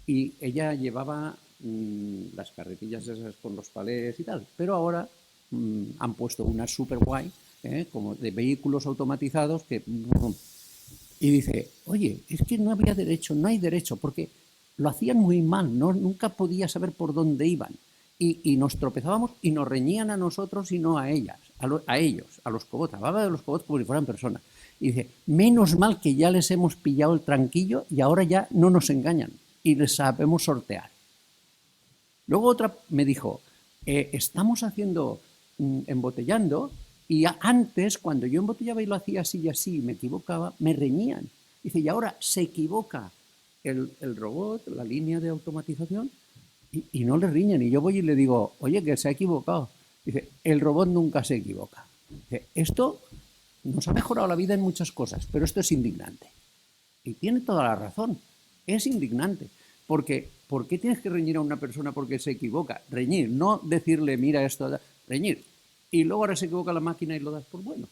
y ella llevaba las carretillas esas con los palés y tal. Pero ahora han puesto una super guay, como de vehículos automatizados que... Y dice, oye, es que no había derecho, no hay derecho, porque lo hacían muy mal, nunca podía saber por dónde iban. Y nos tropezábamos y nos reñían a nosotros y no a ellas, a ellos, a los cobots. Hablaba de los cobots como si fueran personas. Y dice, menos mal que ya les hemos pillado el tranquillo y ahora ya no nos engañan y les sabemos sortear. Luego otra me dijo, estamos embotellando y antes, cuando yo embotellaba y lo hacía así y así, me equivocaba, me reñían. Dice, y ahora se equivoca el robot, la línea de automatización, y no le riñen. Y yo voy y le digo, oye, que se ha equivocado. Dice, el robot nunca se equivoca. Dice, esto nos ha mejorado la vida en muchas cosas, pero esto es indignante. Y tiene toda la razón, es indignante. Porque, ¿por qué tienes que reñir a una persona porque se equivoca? Reñir, no decirle, mira esto, reñir. Y luego ahora se equivoca la máquina y lo das por bueno,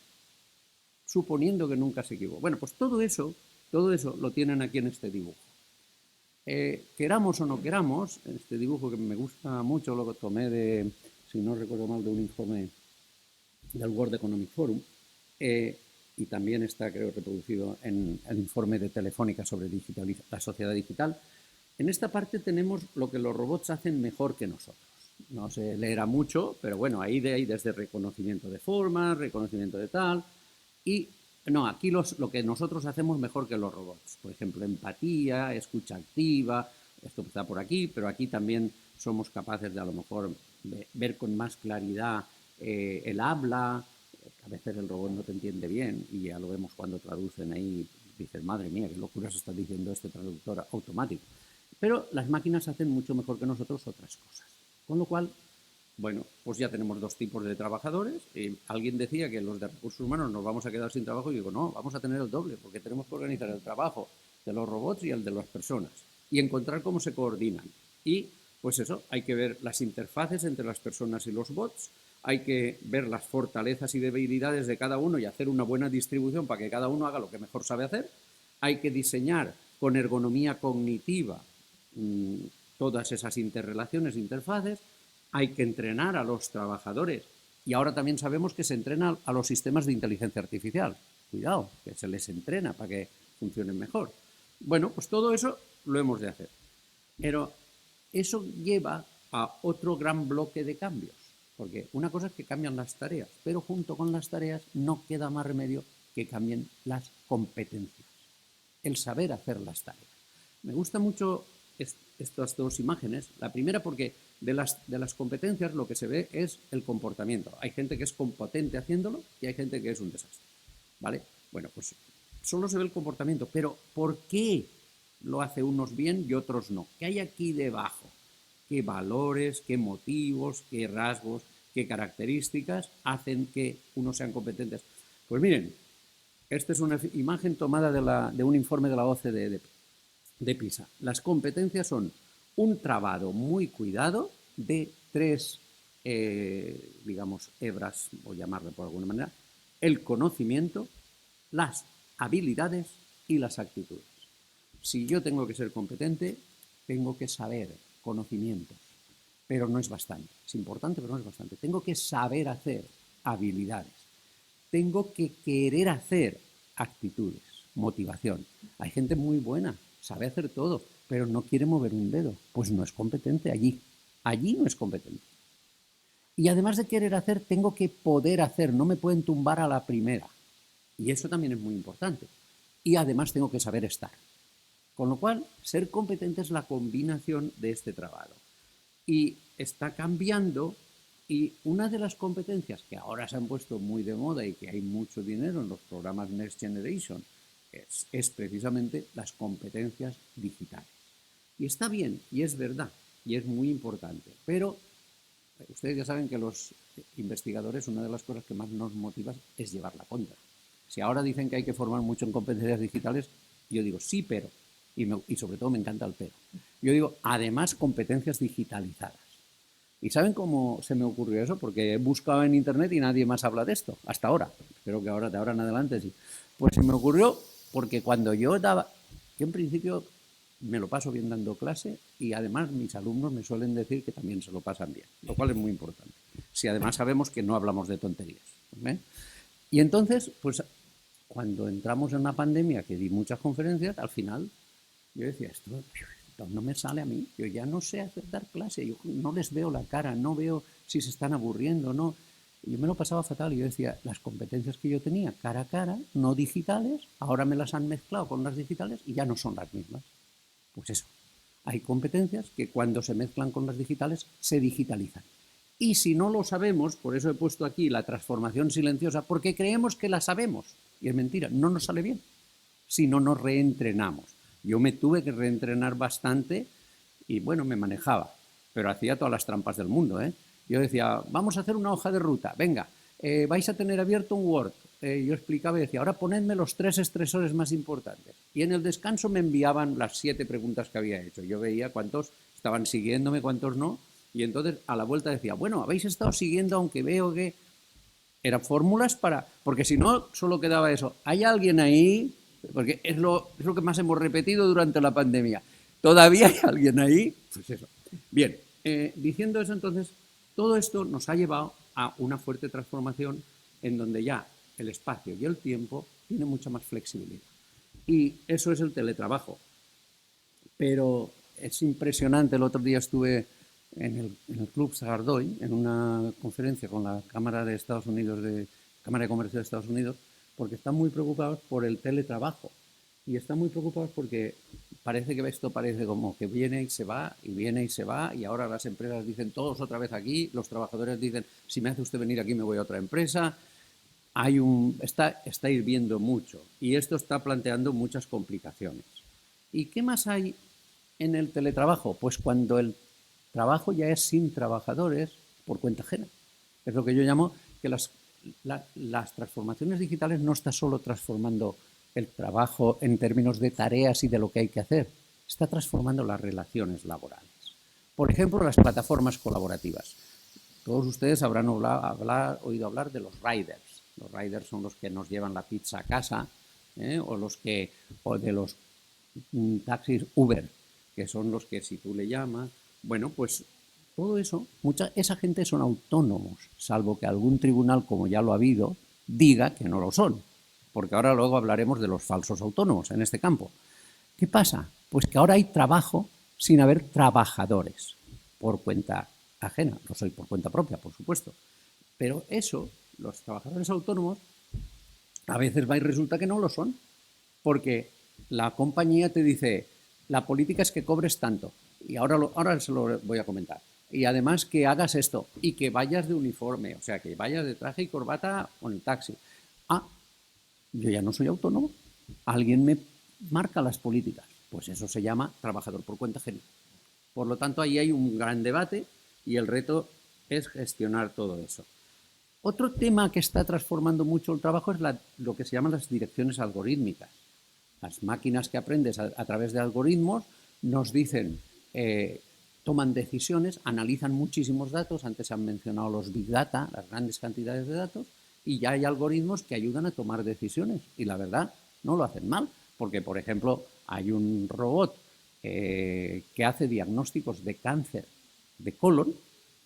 suponiendo que nunca se equivoca. Bueno, pues todo eso lo tienen aquí en este dibujo. Queramos o no queramos, este dibujo que me gusta mucho, lo tomé de, si no recuerdo mal, de un informe del World Economic Forum, y también está, creo, reproducido en el informe de Telefónica sobre la sociedad digital. En esta parte tenemos lo que los robots hacen mejor que nosotros. No se leerá mucho, pero bueno, ahí hay desde reconocimiento de formas, reconocimiento de tal, y no, aquí lo que nosotros hacemos mejor que los robots. Por ejemplo, empatía, escucha activa, esto está por aquí, pero aquí también somos capaces de a lo mejor ver con más claridad el habla. A veces el robot no te entiende bien y ya lo vemos cuando traducen ahí. Dices, madre mía, qué locuras está diciendo este traductor automático. Pero las máquinas hacen mucho mejor que nosotros otras cosas. Con lo cual, bueno, pues ya tenemos dos tipos de trabajadores. Alguien decía que los de recursos humanos nos vamos a quedar sin trabajo y digo, no, vamos a tener el doble porque tenemos que organizar el trabajo de los robots y el de las personas y encontrar cómo se coordinan. Y pues eso, hay que ver las interfaces entre las personas y los bots, hay que ver las fortalezas y debilidades de cada uno y hacer una buena distribución para que cada uno haga lo que mejor sabe hacer. Hay que diseñar con ergonomía cognitiva todas esas interrelaciones, interfaces. hay que entrenar a los trabajadores. Y ahora también sabemos que se entrena a los sistemas de inteligencia artificial. Cuidado, que se les entrena para que funcionen mejor. Bueno, pues todo eso lo hemos de hacer. Pero eso lleva a otro gran bloque de cambios. Porque una cosa es que cambian las tareas, pero junto con las tareas no queda más remedio que cambien las competencias. El saber hacer las tareas. Me gustan mucho estas dos imágenes. La primera porque de las competencias lo que se ve es el comportamiento. Hay gente que es competente haciéndolo y hay gente que es un desastre. ¿Vale? Bueno, pues solo se ve el comportamiento. Pero ¿por qué lo hace unos bien y otros no? ¿Qué hay aquí debajo? ¿Qué valores, qué motivos, qué rasgos, qué características hacen que unos sean competentes? Pues miren, esta es una imagen tomada de un informe de la OCDE de PISA. Las competencias son un trabado muy cuidado de tres, digamos, hebras, o llamarlo por alguna manera, el conocimiento, las habilidades y las actitudes. Si yo tengo que ser competente, tengo que saber conocimientos, pero no es bastante. Es importante, pero no es bastante. Tengo que saber hacer habilidades. Tengo que querer hacer actitudes, motivación. Hay gente muy buena, sabe hacer todo, pero no quiere mover un dedo. Pues no es competente allí. Allí no es competente. Y además de querer hacer, tengo que poder hacer. No me pueden tumbar a la primera. Y eso también es muy importante. Y además tengo que saber estar. Con lo cual, ser competente es la combinación de este trabajo. Y está cambiando, y una de las competencias que ahora se han puesto muy de moda y que hay mucho dinero en los programas Next Generation es precisamente las competencias digitales. Y está bien, y es verdad, y es muy importante. Pero ustedes ya saben que los investigadores, una de las cosas que más nos motiva es llevar la contra. Si ahora dicen que hay que formar mucho en competencias digitales, yo digo sí, pero, y sobre todo me encanta el pero. Yo digo, además, competencias digitalizadas. ¿Y saben cómo se me ocurrió eso? Porque he buscado en internet y nadie más habla de esto, hasta ahora. Espero que ahora, de ahora en adelante, sí. Pues se me ocurrió porque cuando yo en principio me lo paso bien dando clase y además mis alumnos me suelen decir que también se lo pasan bien, lo cual es muy importante. Si además sabemos que no hablamos de tonterías. Y entonces, pues cuando entramos en una pandemia que di muchas conferencias, al final yo decía, esto no me sale a mí, yo ya no sé dar clase, yo no les veo la cara, no veo si se están aburriendo, no. Yo me lo pasaba fatal y yo decía, las competencias que yo tenía cara a cara, no digitales, ahora me las han mezclado con las digitales y ya no son las mismas. Pues eso, hay competencias que cuando se mezclan con las digitales se digitalizan. Y si no lo sabemos, por eso he puesto aquí la transformación silenciosa, porque creemos que la sabemos. Y es mentira, no nos sale bien si no nos reentrenamos. Yo me tuve que reentrenar bastante y bueno, me manejaba, pero hacía todas las trampas del mundo. Yo decía, vamos a hacer una hoja de ruta, venga, vais a tener abierto un Word. Yo explicaba y decía, ahora ponedme los 3 estresores más importantes. Y en el descanso me enviaban las 7 preguntas que había hecho. Yo veía cuántos estaban siguiéndome, cuántos no. Y entonces a la vuelta decía, bueno, habéis estado siguiendo, aunque veo que eran fórmulas para... Porque si no, solo quedaba eso. ¿Hay alguien ahí? Porque es lo que más hemos repetido durante la pandemia. ¿Todavía hay alguien ahí? Pues eso. Bien, diciendo eso entonces, todo esto nos ha llevado a una fuerte transformación en donde ya el espacio y el tiempo tienen mucha más flexibilidad. Y eso es el teletrabajo. Pero es impresionante, el otro día estuve en el Club Sagardoy, en una conferencia con la Cámara de Comercio de Estados Unidos, porque están muy preocupados por el teletrabajo. Y están muy preocupados porque parece que esto parece como que viene y se va, y viene y se va, y ahora las empresas dicen todos otra vez aquí, los trabajadores dicen, si me hace usted venir aquí me voy a otra empresa. Está hirviendo mucho y esto está planteando muchas complicaciones. ¿Y qué más hay en el teletrabajo? Pues cuando el trabajo ya es sin trabajadores por cuenta ajena. Es lo que yo llamo que las transformaciones digitales no está solo transformando el trabajo en términos de tareas y de lo que hay que hacer, está transformando las relaciones laborales. Por ejemplo, las plataformas colaborativas. Todos ustedes habrán oído hablar de los riders. Los riders son los que nos llevan la pizza a casa, o de los taxis Uber, que son los que si tú le llamas, bueno, pues todo eso, esa gente son autónomos, salvo que algún tribunal, como ya lo ha habido, diga que no lo son. Porque ahora luego hablaremos de los falsos autónomos en este campo. ¿Qué pasa? Pues que ahora hay trabajo sin haber trabajadores por cuenta ajena. No soy por cuenta propia, por supuesto. Pero eso, los trabajadores autónomos, a veces va y resulta que no lo son. Porque la compañía te dice, la política es que cobres tanto. Y ahora se lo voy a comentar. Y además que hagas esto y que vayas de uniforme, o sea, que vayas de traje y corbata con el taxi. Ah, yo ya no soy autónomo. Alguien me marca las políticas. Pues eso se llama trabajador por cuenta ajena. Por lo tanto, ahí hay un gran debate y el reto es gestionar todo eso. Otro tema que está transformando mucho el trabajo es lo que se llaman las direcciones algorítmicas. Las máquinas que aprendes a través de algoritmos nos dicen, toman decisiones, analizan muchísimos datos, antes se han mencionado los big data, las grandes cantidades de datos, y ya hay algoritmos que ayudan a tomar decisiones. Y la verdad, no lo hacen mal, porque, por ejemplo, hay un robot que hace diagnósticos de cáncer de colon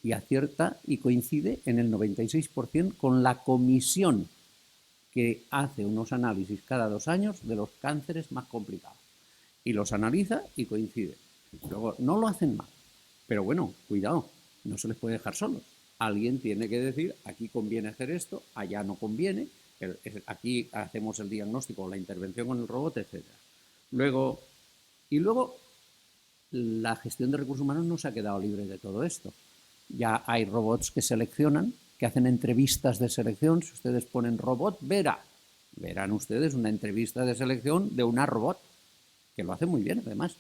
y acierta y coincide en el 96% con la comisión que hace unos análisis cada 2 años de los cánceres más complicados. Y los analiza y coincide. Luego, no lo hacen mal. Pero bueno, cuidado, no se les puede dejar solos. Alguien tiene que decir, aquí conviene hacer esto, allá no conviene, aquí hacemos el diagnóstico o la intervención con el robot, etc. Luego, la gestión de recursos humanos no se ha quedado libre de todo esto. Ya hay robots que seleccionan, que hacen entrevistas de selección. Si ustedes ponen robot Vera, verán ustedes una entrevista de selección de una robot, que lo hace muy bien además.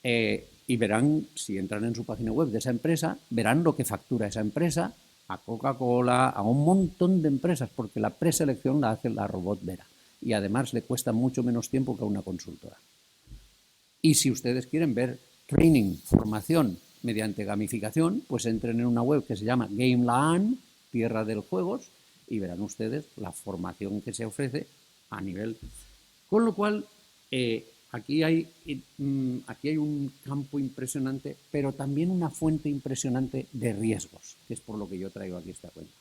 Y verán, si entran en su página web de esa empresa, verán lo que factura esa empresa a Coca-Cola, a un montón de empresas, porque la preselección la hace la robot Vera. Y además le cuesta mucho menos tiempo que a una consultora. Y si ustedes quieren ver training, formación mediante gamificación, pues entren en una web que se llama GameLAN, Tierra de los Juegos, y verán ustedes la formación que se ofrece a nivel. Con lo cual, aquí hay un campo impresionante, pero también una fuente impresionante de riesgos, que es por lo que yo traigo aquí esta cuenta.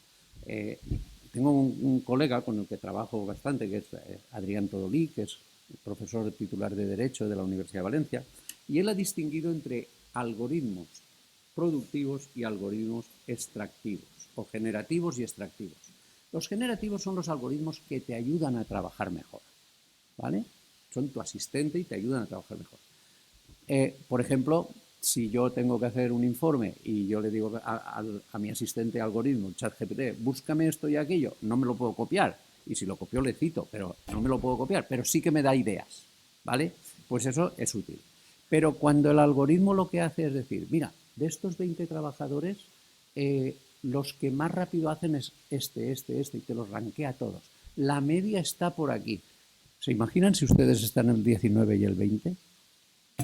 Tengo un colega con el que trabajo bastante, que es Adrián Todolí, que es profesor titular de Derecho de la Universidad de Valencia, y él ha distinguido entre algoritmos productivos y algoritmos extractivos, o generativos y extractivos. Los generativos son los algoritmos que te ayudan a trabajar mejor, ¿vale? Son tu asistente y te ayudan a trabajar mejor. Por ejemplo, si yo tengo que hacer un informe y yo le digo a mi asistente algoritmo, ChatGPT, búscame esto y aquello, no me lo puedo copiar. Y si lo copio le cito, pero no me lo puedo copiar, pero sí que me da ideas, ¿vale? Pues eso es útil. Pero cuando el algoritmo lo que hace es decir, mira, de estos 20 trabajadores, los que más rápido hacen es este, y te los rankea a todos. La media está por aquí. ¿Se imaginan si ustedes están en el 19 y el 20?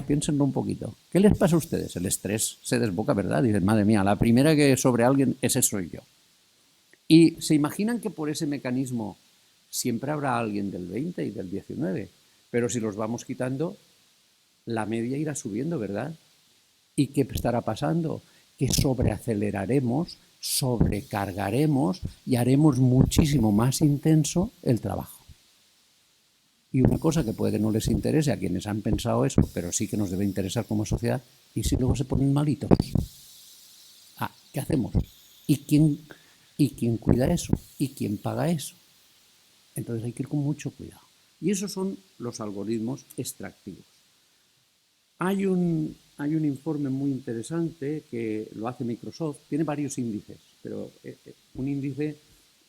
Piénsenlo un poquito. ¿Qué les pasa a ustedes? El estrés se desboca, ¿verdad? Dicen, madre mía, la primera que sobre alguien, ese soy yo. Y se imaginan que por ese mecanismo siempre habrá alguien del 20 y del 19, pero si los vamos quitando, la media irá subiendo, ¿verdad? ¿Y qué estará pasando? Que sobreaceleraremos, sobrecargaremos y haremos muchísimo más intenso el trabajo. Y una cosa que puede que no les interese a quienes han pensado eso, pero sí que nos debe interesar como sociedad, ¿y si luego se ponen malitos? ¿Qué hacemos? ¿Y quién cuida eso? ¿Y quién paga eso? Entonces hay que ir con mucho cuidado. Y esos son los algoritmos extractivos. Hay un informe muy interesante que lo hace Microsoft, tiene varios índices, pero un índice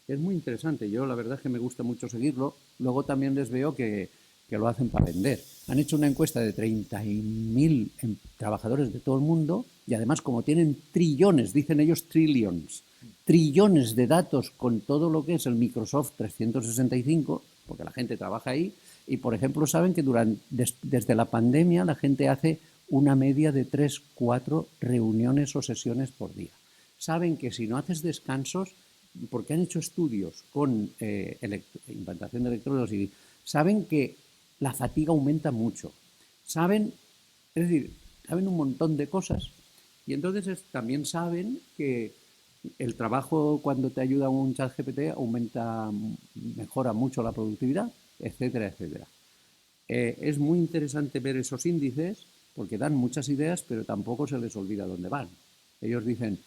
es muy interesante. Yo la verdad es que me gusta mucho seguirlo. Luego también les veo que lo hacen para vender. Han hecho una encuesta de 30.000 trabajadores de todo el mundo y además como tienen trillones, dicen ellos trillones de datos con todo lo que es el Microsoft 365, porque la gente trabaja ahí, y por ejemplo saben que desde la pandemia la gente hace una media de 3-4 reuniones o sesiones por día. Saben que si no haces descansos, porque han hecho estudios con implantación de electrodos, y saben que la fatiga aumenta mucho. Saben un montón de cosas Y entonces también saben que el trabajo, cuando te ayuda un ChatGPT, mejora mucho la productividad, etcétera, etcétera. Es muy interesante ver esos índices porque dan muchas ideas, pero tampoco se les olvida dónde van. Ellos dicen,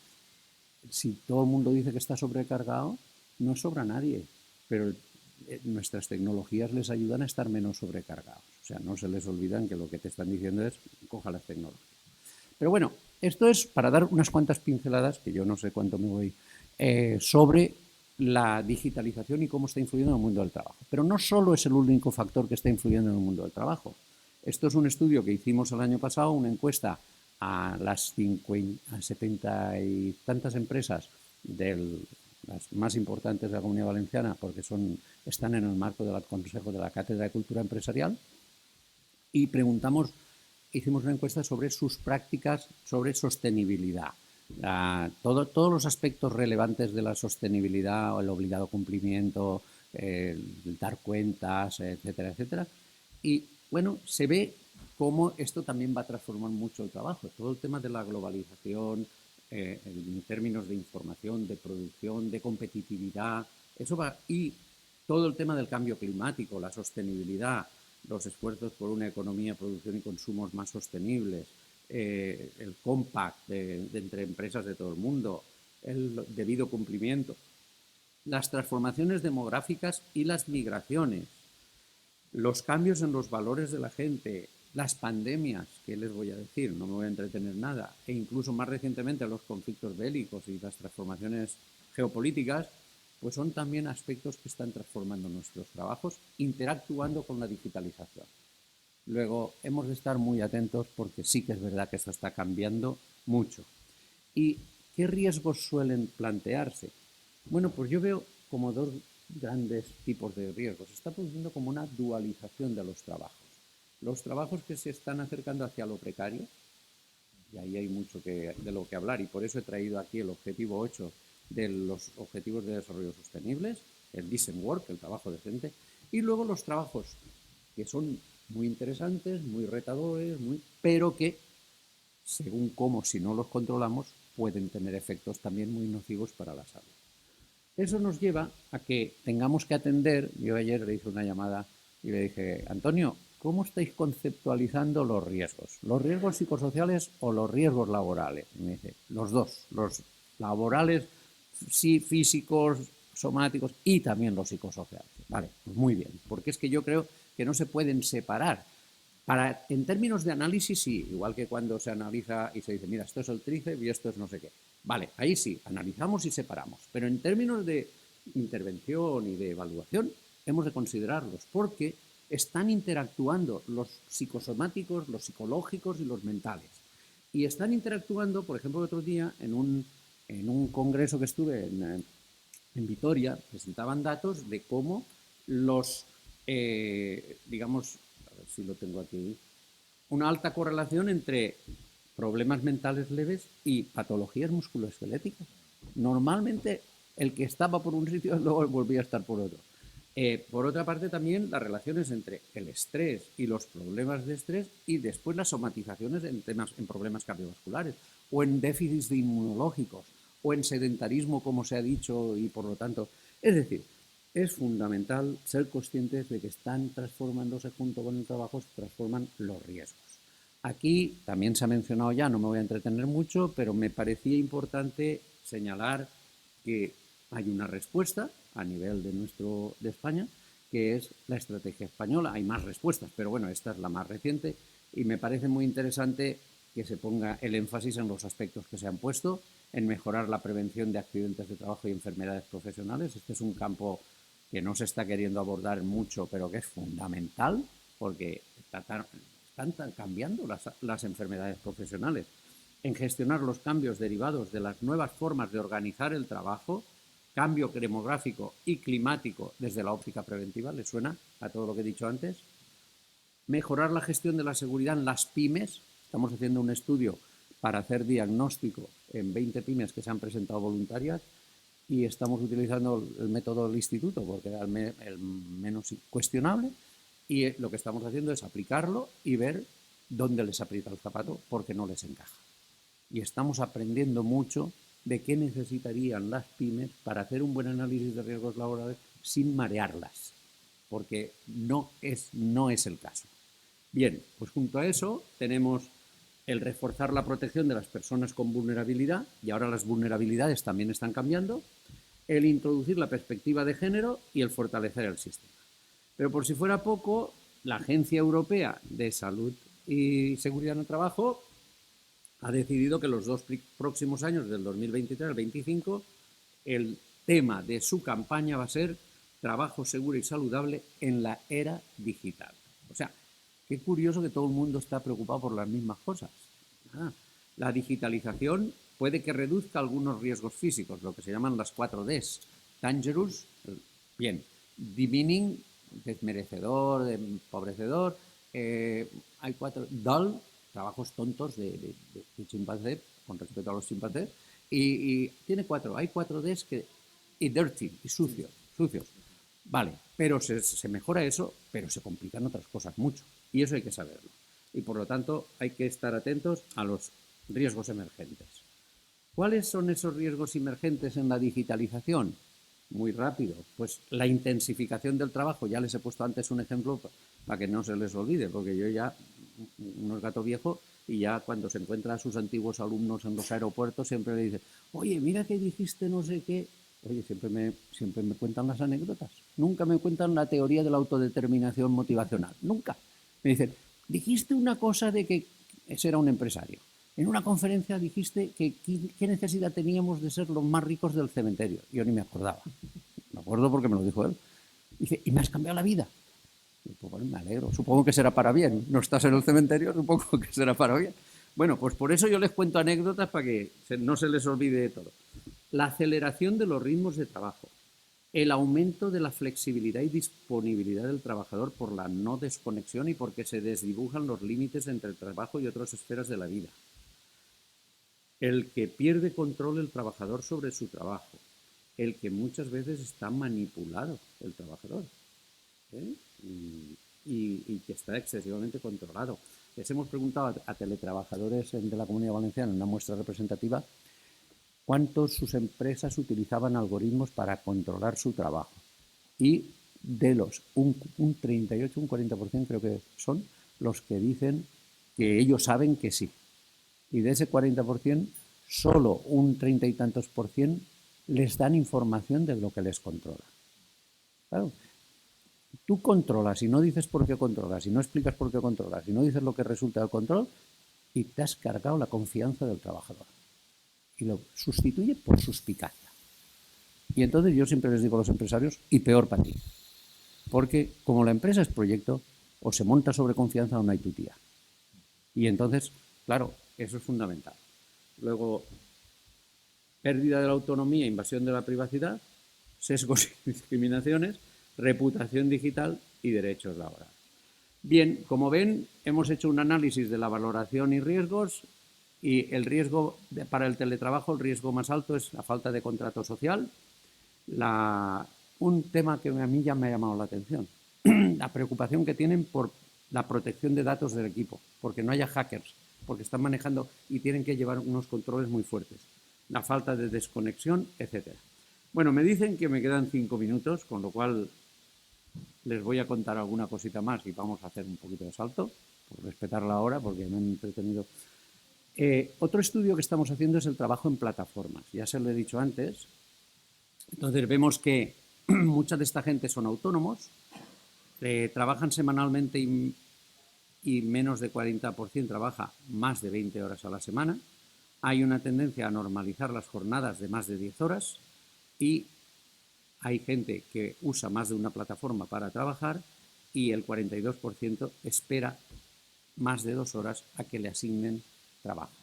si todo el mundo dice que está sobrecargado, no sobra nadie, pero nuestras tecnologías les ayudan a estar menos sobrecargados. O sea, no se les olvidan que lo que te están diciendo es, coja las tecnologías. Pero bueno, esto es para dar unas cuantas pinceladas, que yo no sé cuánto me voy, sobre la digitalización y cómo está influyendo en el mundo del trabajo. Pero no solo es el único factor que está influyendo en el mundo del trabajo. Esto es un estudio que hicimos el año pasado, una encuesta a las 70 y tantas empresas las más importantes de la Comunidad Valenciana, porque están en el marco del Consejo de la Cátedra de Cultura Empresarial, y hicimos una encuesta sobre sus prácticas sobre sostenibilidad. Todos los aspectos relevantes de la sostenibilidad, el obligado cumplimiento, el dar cuentas, etcétera, etcétera. Y bueno, se ve cómo esto también va a transformar mucho el trabajo. Todo el tema de la globalización, en términos de información, de producción, de competitividad, eso va. Y todo el tema del cambio climático, la sostenibilidad, los esfuerzos por una economía, producción y consumos más sostenibles, el compact entre empresas de todo el mundo, el debido cumplimiento, las transformaciones demográficas y las migraciones, los cambios en los valores de la gente, las pandemias, ¿qué les voy a decir? No me voy a entretener nada, e incluso más recientemente los conflictos bélicos y las transformaciones geopolíticas, pues son también aspectos que están transformando nuestros trabajos, interactuando con la digitalización. Luego, hemos de estar muy atentos porque sí que es verdad que esto está cambiando mucho. ¿Y qué riesgos suelen plantearse? Bueno, pues yo veo como dos grandes tipos de riesgos. Se está produciendo como una dualización de los trabajos. Los trabajos que se están acercando hacia lo precario, y ahí hay mucho de lo que hablar, y por eso he traído aquí el objetivo 8 de los Objetivos de Desarrollo Sostenibles, el decent work, el trabajo decente, y luego los trabajos que son muy interesantes, muy retadores, pero que, según cómo, si no los controlamos, pueden tener efectos también muy nocivos para la salud. Eso nos lleva a que tengamos que atender. Yo ayer le hice una llamada y le dije, Antonio, ¿cómo estáis conceptualizando los riesgos? ¿Los riesgos psicosociales o los riesgos laborales? Y me dice, los dos, los laborales, sí, físicos, somáticos y también los psicosociales. Vale, pues muy bien, porque es que yo creo que no se pueden separar. En términos de análisis, sí, igual que cuando se analiza y se dice, mira, esto es el tríceps y esto es no sé qué. Vale, ahí sí, analizamos y separamos. Pero en términos de intervención y de evaluación, hemos de considerarlos porque están interactuando los psicosomáticos, los psicológicos y los mentales. Y están interactuando, por ejemplo, el otro día en un congreso que estuve en Vitoria, presentaban datos de cómo los, digamos, a ver si lo tengo aquí, una alta correlación entre problemas mentales leves y patologías musculoesqueléticas. Normalmente el que estaba por un sitio luego volvía a estar por otro. Por otra parte también las relaciones entre el estrés y los problemas de estrés y después las somatizaciones en problemas cardiovasculares o en déficits inmunológicos o en sedentarismo, como se ha dicho, y por lo tanto, es decir, es fundamental ser conscientes de que están transformándose junto con el trabajo, se transforman los riesgos. Aquí también se ha mencionado ya, no me voy a entretener mucho, pero me parecía importante señalar que hay una respuesta a nivel de España, que es la estrategia española. Hay más respuestas, pero bueno, esta es la más reciente y me parece muy interesante que se ponga el énfasis en los aspectos que se han puesto, en mejorar la prevención de accidentes de trabajo y enfermedades profesionales. Este es un campo que no se está queriendo abordar mucho, pero que es fundamental porque están cambiando las enfermedades profesionales. En gestionar los cambios derivados de las nuevas formas de organizar el trabajo, cambio demográfico y climático desde la óptica preventiva, ¿le suena a todo lo que he dicho antes? Mejorar la gestión de la seguridad en las pymes. Estamos haciendo un estudio para hacer diagnóstico en 20 pymes que se han presentado voluntarias y estamos utilizando el método del instituto porque era el menos cuestionable y lo que estamos haciendo es aplicarlo y ver dónde les aprieta el zapato porque no les encaja. y estamos aprendiendo mucho de qué necesitarían las pymes para hacer un buen análisis de riesgos laborales sin marearlas, porque no es el caso. Bien, pues junto a eso tenemos el reforzar la protección de las personas con vulnerabilidad, y ahora las vulnerabilidades también están cambiando, el introducir la perspectiva de género y el fortalecer el sistema. Pero por si fuera poco, la Agencia Europea de Salud y Seguridad en el Trabajo ha decidido que los 2 próximos años, del 2023 al 2025, el tema de su campaña va a ser trabajo seguro y saludable en la era digital. O sea, qué curioso que todo el mundo está preocupado por las mismas cosas. La digitalización puede que reduzca algunos riesgos físicos, lo que se llaman las 4Ds. Dangerous, bien. Demeaning, desmerecedor, empobrecedor. Hay 4. Dull, trabajos tontos de chimpancé, con respeto a los chimpancés. Y tiene 4. Hay 4Ds que... Y dirty, y sucios. Vale, pero se mejora eso, pero se complican otras cosas mucho. Y eso hay que saberlo. Y por lo tanto hay que estar atentos a los riesgos emergentes. ¿Cuáles son esos riesgos emergentes en la digitalización? Muy rápido. Pues la intensificación del trabajo. Ya les he puesto antes un ejemplo para que no se les olvide, porque yo ya, no es gato viejo, y ya cuando se encuentra a sus antiguos alumnos en los aeropuertos siempre le dice, oye, mira que dijiste no sé qué. Oye, siempre me cuentan las anécdotas. Nunca me cuentan la teoría de la autodeterminación motivacional. Nunca. Me dicen, dijiste una cosa de que ese era un empresario. En una conferencia dijiste que qué necesidad teníamos de ser los más ricos del cementerio. Yo ni me acordaba. Me acuerdo porque me lo dijo él. Dice, y me has cambiado la vida. Y pues, bueno, me alegro. Supongo que será para bien. No estás en el cementerio, supongo que será para bien. Bueno, pues por eso yo les cuento anécdotas para que no se les olvide todo. La aceleración de los ritmos de trabajo, el aumento de la flexibilidad y disponibilidad del trabajador por la no desconexión y porque se desdibujan los límites entre el trabajo y otras esferas de la vida. El que pierde control el trabajador sobre su trabajo, el que muchas veces está manipulado el trabajador, y que está excesivamente controlado. Les hemos preguntado a teletrabajadores de la Comunidad Valenciana en una muestra representativa cuántos sus empresas utilizaban algoritmos para controlar su trabajo. Y de los un 38, un 40% creo que son los que dicen que ellos saben que sí. Y de ese 40%, solo un 30 y tantos % les dan información de lo que les controla. Claro, tú controlas y no dices por qué controlas, y no explicas por qué controlas, y no dices lo que resulta del control, y te has cargado la confianza del trabajador. Y lo sustituye por suspicacia. Y entonces yo siempre les digo a los empresarios, y peor para ti. Porque como la empresa es proyecto, o se monta sobre confianza o no hay tutía. Y entonces, claro, eso es fundamental. Luego, pérdida de la autonomía, invasión de la privacidad, sesgos y discriminaciones, reputación digital y derechos laborales. Bien, como ven, hemos hecho un análisis de la valoración y riesgos. Y el riesgo para el teletrabajo, el riesgo más alto es la falta de contrato social. Un tema que a mí ya me ha llamado la atención, la preocupación que tienen por la protección de datos del equipo, porque no haya hackers, porque están manejando y tienen que llevar unos controles muy fuertes. La falta de desconexión, etc. Bueno, me dicen que me quedan 5 minutos, con lo cual les voy a contar alguna cosita más y vamos a hacer un poquito de salto, por respetar la hora, porque me han entretenido. Otro estudio que estamos haciendo es el trabajo en plataformas. Ya se lo he dicho antes. Entonces vemos que mucha de esta gente son autónomos, trabajan semanalmente y menos de 40% trabaja más de 20 horas a la semana. Hay una tendencia a normalizar las jornadas de más de 10 horas y hay gente que usa más de una plataforma para trabajar y el 42% espera más de 2 horas a que le asignen trabajo.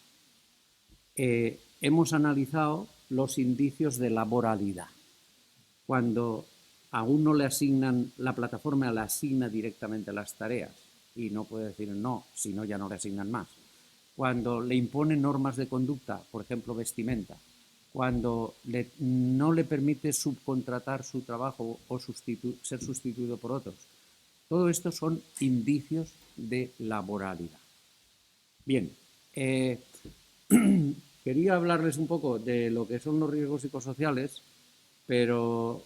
Hemos analizado los indicios de laboralidad. Cuando a uno le asignan, la plataforma le asigna directamente las tareas y no puede decir no, si no ya no le asignan más. Cuando le imponen normas de conducta, por ejemplo vestimenta, cuando no le permite subcontratar su trabajo o ser sustituido por otros. Todo esto son indicios de laboralidad. Bien, quería hablarles un poco de lo que son los riesgos psicosociales, pero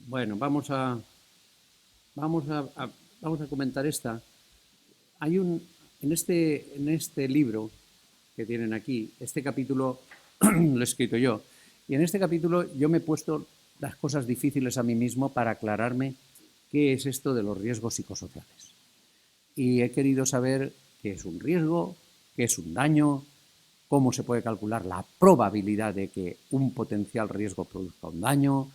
bueno, vamos a comentar esta. Hay en este libro que tienen aquí, este capítulo lo he escrito yo, y en este capítulo yo me he puesto las cosas difíciles a mí mismo para aclararme qué es esto de los riesgos psicosociales. Y he querido saber qué es un riesgo, qué es un daño, cómo se puede calcular la probabilidad de que un potencial riesgo produzca un daño,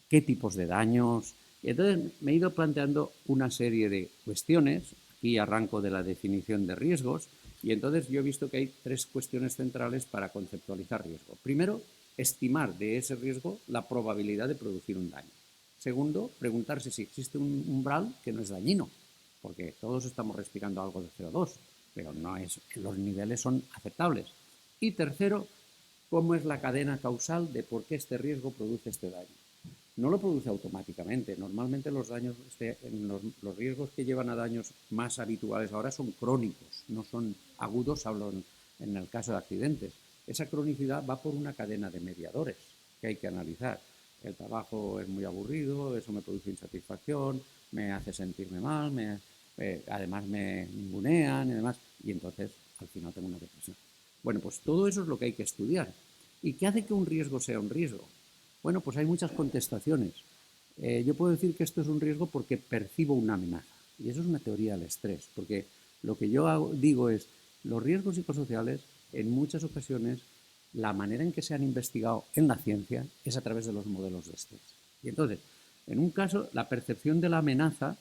qué tipos de daños. Y entonces me he ido planteando una serie de cuestiones. Aquí arranco de la definición de riesgos y entonces yo he visto que hay 3 cuestiones centrales para conceptualizar riesgo. Primero, estimar de ese riesgo la probabilidad de producir un daño. Segundo, preguntarse si existe un umbral que no es dañino, porque todos estamos respirando algo de CO2, pero los niveles son aceptables. Y tercero, cómo es la cadena causal de por qué este riesgo produce este daño. No lo produce automáticamente. Normalmente los daños, los riesgos que llevan a daños más habituales ahora son crónicos, no son agudos, hablo en el caso de accidentes. Esa cronicidad va por una cadena de mediadores que hay que analizar. El trabajo es muy aburrido, eso me produce insatisfacción, me hace sentirme mal, además me ningunean y demás, y entonces al final tengo una depresión. Bueno, pues todo eso es lo que hay que estudiar. ¿Y qué hace que un riesgo sea un riesgo? Bueno, pues hay muchas contestaciones. Yo puedo decir que esto es un riesgo porque percibo una amenaza. Y eso es una teoría del estrés, porque lo que yo digo es, los riesgos psicosociales, en muchas ocasiones, la manera en que se han investigado en la ciencia es a través de los modelos de estrés. Y entonces, en un caso, la percepción de la amenaza,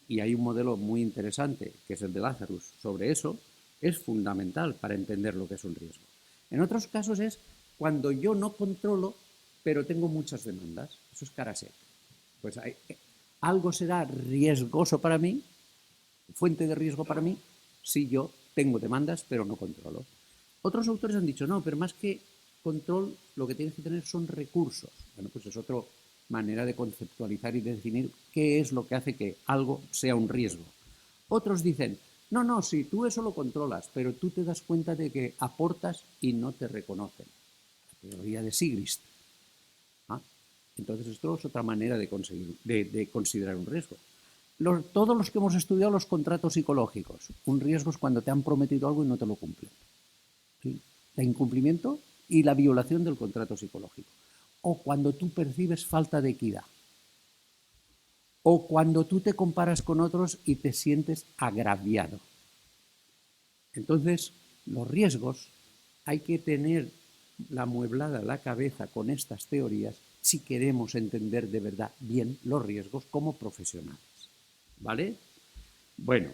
y hay un modelo muy interesante, que es el de Lazarus, sobre eso, es fundamental para entender lo que es un riesgo. En otros casos es cuando yo no controlo, pero tengo muchas demandas. Eso es cara seca. Pues algo será riesgoso para mí, fuente de riesgo para mí, si yo tengo demandas, pero no controlo. Otros autores han dicho, no, pero más que control, lo que tienes que tener son recursos. Bueno, pues es otra manera de conceptualizar y de definir qué es lo que hace que algo sea un riesgo. Otros dicen, no, si tú eso lo controlas, pero tú te das cuenta de que aportas y no te reconocen. La teoría de Sigrist. Entonces esto es otra manera de considerar un riesgo. Todos los que hemos estudiado los contratos psicológicos, un riesgo es cuando te han prometido algo y no te lo cumplen. ¿Sí? El incumplimiento y la violación del contrato psicológico. O cuando tú percibes falta de equidad. O cuando tú te comparas con otros y te sientes agraviado. Entonces, los riesgos hay que tener la amueblada la cabeza con estas teorías si queremos entender de verdad bien los riesgos como profesionales. ¿Vale? Bueno,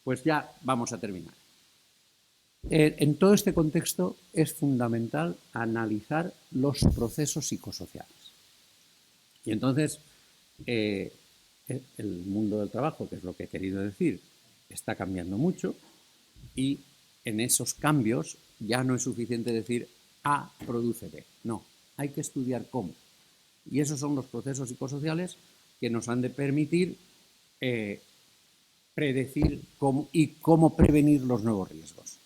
pues ya vamos a terminar. En todo este contexto es fundamental analizar los procesos psicosociales. Y entonces, el mundo del trabajo, que es lo que he querido decir, está cambiando mucho y en esos cambios ya no es suficiente decir A produce B. No, hay que estudiar cómo. Y esos son los procesos psicosociales que nos han de permitir predecir cómo prevenir los nuevos riesgos.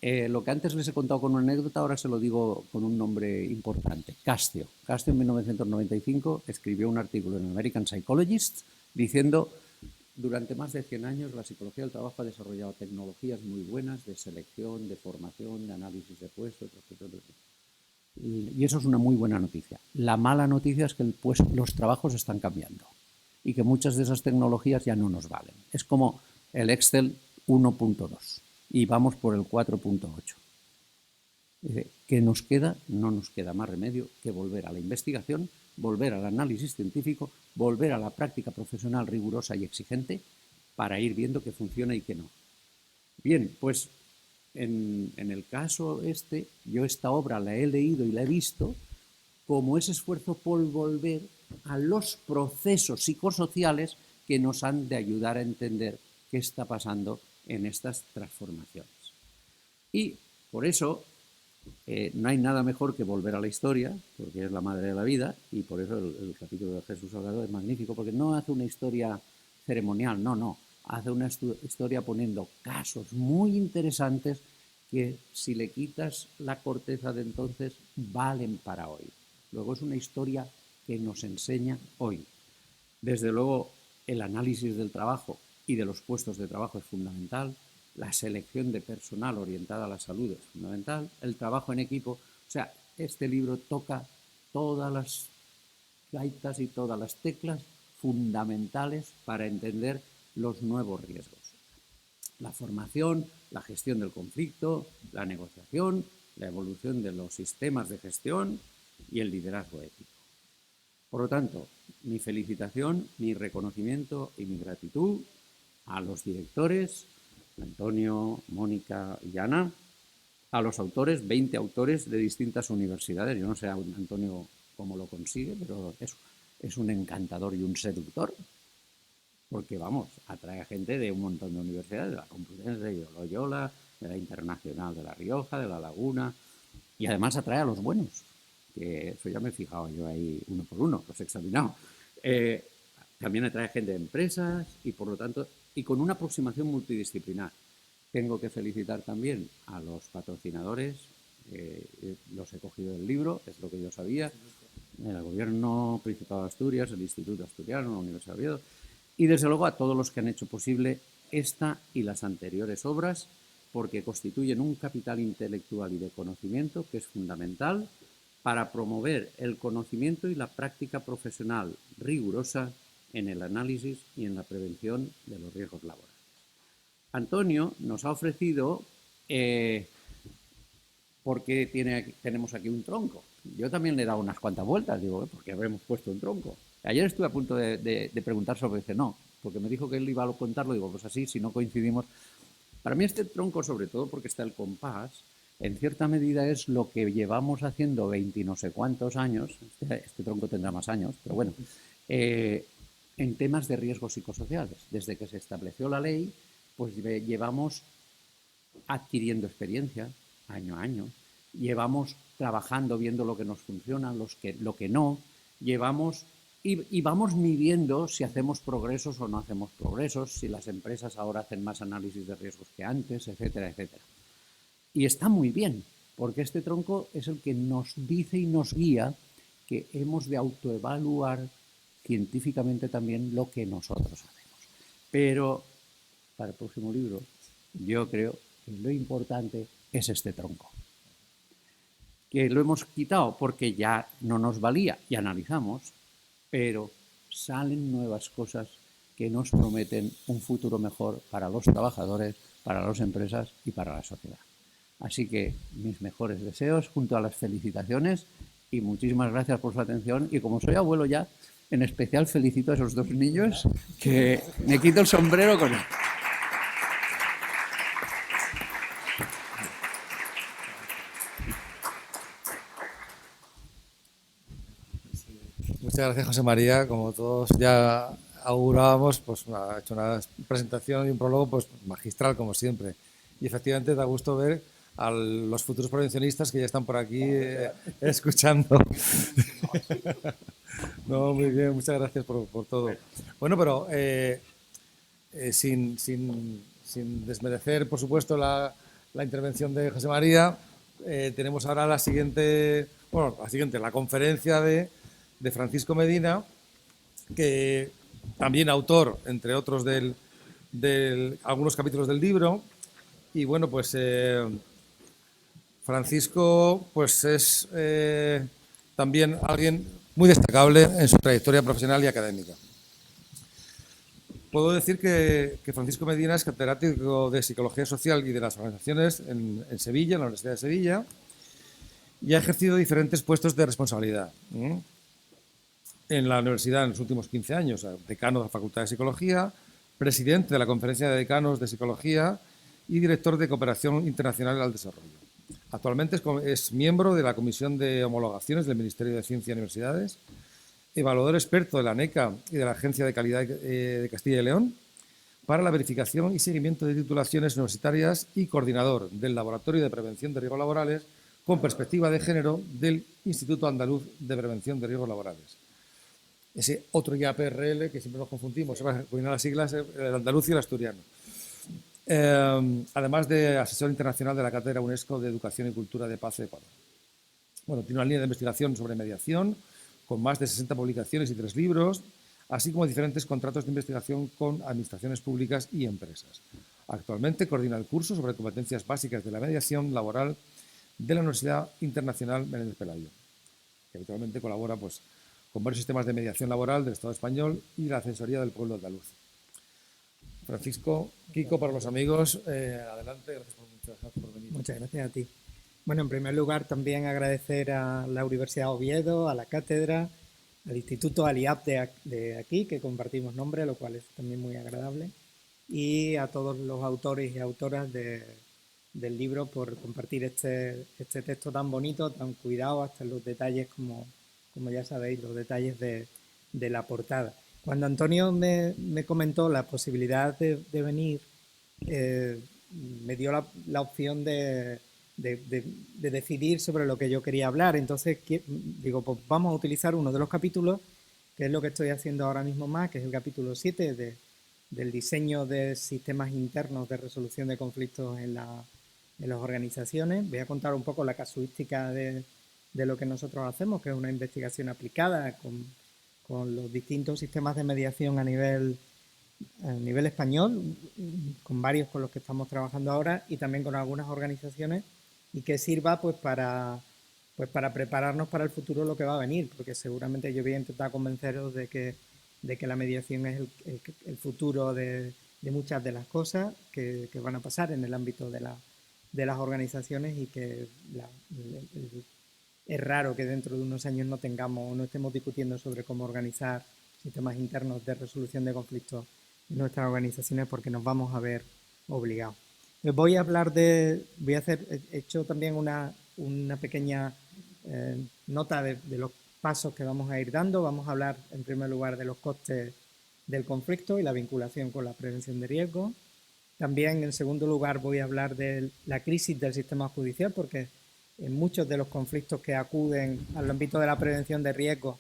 Lo que antes les he contado con una anécdota, ahora se lo digo con un nombre importante. Castio. Castio en 1995 escribió un artículo en American Psychologist diciendo: durante más de 100 años la psicología del trabajo ha desarrollado tecnologías muy buenas de selección, de formación, de análisis de puestos, etc. Y eso es una muy buena noticia. La mala noticia es que los trabajos están cambiando y que muchas de esas tecnologías ya no nos valen. Es como el Excel 1.2 y vamos por el 4.8. ¿Qué nos queda? No nos queda más remedio que volver a la investigación, volver al análisis científico, volver a la práctica profesional rigurosa y exigente para ir viendo qué funciona y qué no. Bien, pues en el caso yo esta obra la he leído y la he visto como ese esfuerzo por volver a los procesos psicosociales que nos han de ayudar a entender qué está pasando en estas transformaciones. Y por eso no hay nada mejor que volver a la historia, porque es la madre de la vida, y por eso el capítulo de Jesús Salgado es magnífico, porque no hace una historia ceremonial, no, hace una historia poniendo casos muy interesantes que si le quitas la corteza de entonces, valen para hoy. Luego es una historia que nos enseña hoy. Desde luego, el análisis del trabajo y de los puestos de trabajo es fundamental, la selección de personal orientada a la salud es fundamental, el trabajo en equipo. O sea, este libro toca todas las gaitas y todas las teclas fundamentales para entender los nuevos riesgos. La formación, la gestión del conflicto, la negociación, la evolución de los sistemas de gestión y el liderazgo ético. Por lo tanto, mi felicitación, mi reconocimiento y mi gratitud a los directores, Antonio, Mónica y Ana, a los autores, 20 autores de distintas universidades. Yo no sé, Antonio, cómo lo consigue, pero es un encantador y un seductor, porque, vamos, atrae a gente de un montón de universidades, de la Complutense, de Loyola, de la Internacional de La Rioja, de La Laguna, y además atrae a los buenos, que eso ya me he fijado yo ahí uno por uno, los he examinado. También atrae gente de empresas y, por lo tanto, y con una aproximación multidisciplinar. Tengo que felicitar también a los patrocinadores, los he cogido del libro, es lo que yo sabía, el Gobierno Principado de Asturias, el Instituto Asturiano, la Universidad de Oviedo, y desde luego a todos los que han hecho posible esta y las anteriores obras, porque constituyen un capital intelectual y de conocimiento que es fundamental para promover el conocimiento y la práctica profesional rigurosa en el análisis y en la prevención de los riesgos laborales. Antonio nos ha ofrecido, porque tenemos aquí un tronco. Yo también le he dado unas cuantas vueltas, digo, ¿por qué habremos puesto un tronco? Ayer estuve a punto de preguntar sobre ese no, porque me dijo que él iba a contarlo, digo, pues así, si no coincidimos. Para mí este tronco, sobre todo porque está el compás, en cierta medida es lo que llevamos haciendo 20 y no sé cuántos años, este tronco tendrá más años, pero bueno, en temas de riesgos psicosociales. Desde que se estableció la ley, pues llevamos adquiriendo experiencia año a año, llevamos trabajando, viendo lo que nos funciona, lo que no, llevamos y vamos midiendo si hacemos progresos o no hacemos progresos, si las empresas ahora hacen más análisis de riesgos que antes, etcétera, etcétera. Y está muy bien, porque este tronco es el que nos dice y nos guía que hemos de autoevaluar científicamente también lo que nosotros hacemos. Pero para el próximo libro yo creo que lo importante es este tronco, que lo hemos quitado porque ya no nos valía y analizamos, pero salen nuevas cosas que nos prometen un futuro mejor para los trabajadores, para las empresas y para la sociedad. Así que mis mejores deseos junto a las felicitaciones y muchísimas gracias por su atención. Y como soy abuelo ya, en especial felicito a esos dos niños que me quito el sombrero con él. Muchas gracias, José María. Como todos ya augurábamos, pues ha hecho una presentación y un prólogo pues magistral, como siempre. Y efectivamente da gusto ver a los futuros prevencionistas que ya están por aquí escuchando. No, muy bien, muchas gracias por todo. Bueno, pero sin desmerecer, por supuesto, la intervención de José María, tenemos ahora la conferencia de Francisco Medina, que también autor, entre otros, de algunos capítulos del libro. Y bueno, pues Francisco pues es también alguien muy destacable en su trayectoria profesional y académica. Puedo decir que Francisco Medina es catedrático de Psicología Social y de las Organizaciones en Sevilla, en la Universidad de Sevilla, y ha ejercido diferentes puestos de responsabilidad en la universidad en los últimos 15 años, decano de la Facultad de Psicología, presidente de la Conferencia de Decanos de Psicología y director de Cooperación Internacional al Desarrollo. Actualmente es miembro de la Comisión de Homologaciones del Ministerio de Ciencia y Universidades, evaluador experto de la ANECA y de la Agencia de Calidad de Castilla y León para la verificación y seguimiento de titulaciones universitarias y coordinador del Laboratorio de Prevención de Riesgos Laborales con perspectiva de género del Instituto Andaluz de Prevención de Riesgos Laborales. Ese otro IAPRL que siempre nos confundimos, con las siglas, el andaluz y el asturiano. además de asesor internacional de la Cátedra UNESCO de Educación y Cultura de Paz de Ecuador. Bueno, tiene una línea de investigación sobre mediación, con más de 60 publicaciones y 3 libros, así como diferentes contratos de investigación con administraciones públicas y empresas. Actualmente coordina el curso sobre competencias básicas de la mediación laboral de la Universidad Internacional Menéndez Pelayo, que habitualmente colabora pues, con varios sistemas de mediación laboral del Estado español y la Defensoría del Pueblo andaluz. Francisco, Kiko para los amigos, adelante, muchas gracias por venir. Muchas gracias a ti. Bueno, en primer lugar también agradecer a la Universidad de Oviedo, a la cátedra, al Instituto Aliap de aquí, que compartimos nombre, lo cual es también muy agradable, y a todos los autores y autoras del libro por compartir este texto tan bonito, tan cuidado, hasta en los detalles, como ya sabéis, los detalles de la portada. Cuando Antonio me comentó la posibilidad de venir, me dio la opción de decidir sobre lo que yo quería hablar. Entonces digo, pues vamos a utilizar uno de los capítulos, que es lo que estoy haciendo ahora mismo más, que es el capítulo 7 del diseño de sistemas internos de resolución de conflictos en las organizaciones. Voy a contar un poco la casuística de lo que nosotros hacemos, que es una investigación aplicada con los distintos sistemas de mediación a nivel español, con varios con los que estamos trabajando ahora y también con algunas organizaciones, y que sirva pues para prepararnos para el futuro, lo que va a venir, porque seguramente yo voy a intentar convenceros de que la mediación es el futuro de muchas de las cosas que van a pasar en el ámbito de las organizaciones, y que es raro que dentro de unos años no estemos discutiendo sobre cómo organizar sistemas internos de resolución de conflictos en nuestras organizaciones, porque nos vamos a ver obligados. Voy a hablar he hecho también una pequeña nota de los pasos que vamos a ir dando. Vamos a hablar en primer lugar de los costes del conflicto y la vinculación con la prevención de riesgos. También en segundo lugar voy a hablar de la crisis del sistema judicial, porque en muchos de los conflictos que acuden al ámbito de la prevención de riesgos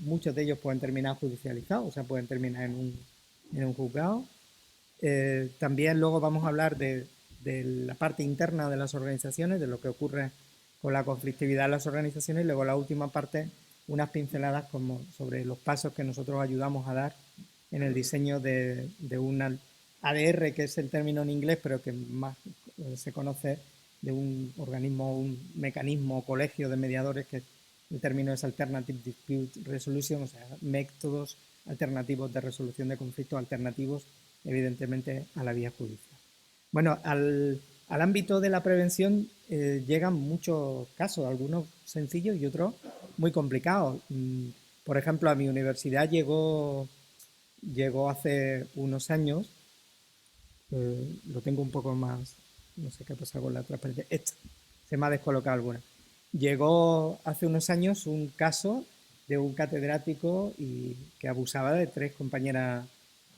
muchos de ellos pueden terminar judicializados, o sea, pueden terminar en un juzgado. También luego vamos a hablar de la parte interna de las organizaciones, de lo que ocurre con la conflictividad en las organizaciones, y luego la última parte, unas pinceladas sobre los pasos que nosotros ayudamos a dar en el diseño de una ADR, que es el término en inglés, pero que más se conoce de un organismo, un mecanismo, colegio de mediadores, que el término es Alternative Dispute Resolution, o sea, métodos alternativos de resolución de conflictos, alternativos evidentemente a la vía judicial. Bueno, al ámbito de la prevención llegan muchos casos, algunos sencillos y otros muy complicados. Por ejemplo, a mi universidad llegó hace unos años, lo tengo un poco más, no sé qué pasa con la transparencia, se me ha descolocado alguna. Llegó hace unos años un caso de un catedrático que abusaba de 3 compañeras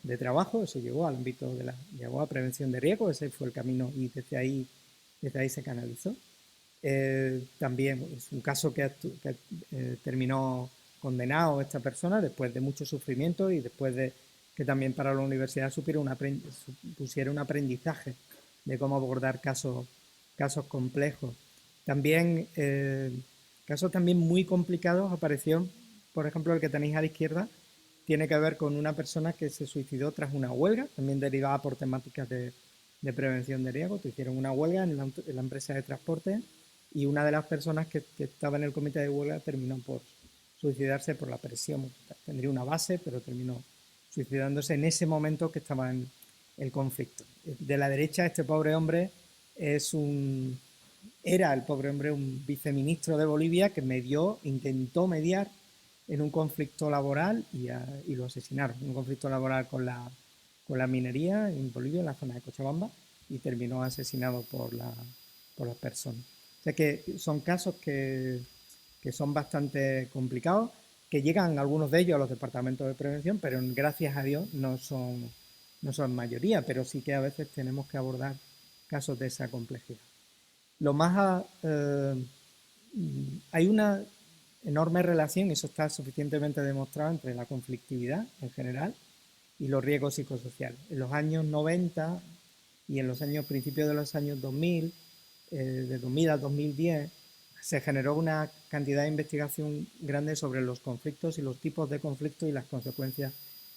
de trabajo. Eso llegó al ámbito llegó a prevención de riesgo. Ese fue el camino, y desde ahí se canalizó. También es un caso que terminó condenado esta persona después de mucho sufrimiento, y después de que también para la universidad pusiera un aprendizaje de cómo abordar casos complejos. También casos también muy complicados apareció, por ejemplo, el que tenéis a la izquierda, tiene que ver con una persona que se suicidó tras una huelga, también derivada por temáticas de prevención de riesgo. Hicieron una huelga en la empresa de transporte, y una de las personas que estaba en el comité de huelga terminó por suicidarse por la presión. Tendría una base, pero terminó suicidándose en ese momento que estaba en el conflicto. De la derecha, este pobre hombre era un viceministro de Bolivia que intentó mediar en un conflicto laboral, y lo asesinaron. Un conflicto laboral con la minería en Bolivia, en la zona de Cochabamba, y terminó asesinado por las personas. O sea que son casos que son bastante complicados, que llegan algunos de ellos a los departamentos de prevención, pero gracias a Dios no son mayoría, pero sí que a veces tenemos que abordar casos de esa complejidad. Hay una enorme relación, y eso está suficientemente demostrado, entre la conflictividad en general y los riesgos psicosociales. En los años 90 y en los años principios de los años 2000, de 2000 a 2010, se generó una cantidad de investigación grande sobre los conflictos y los tipos de conflictos y las consecuencias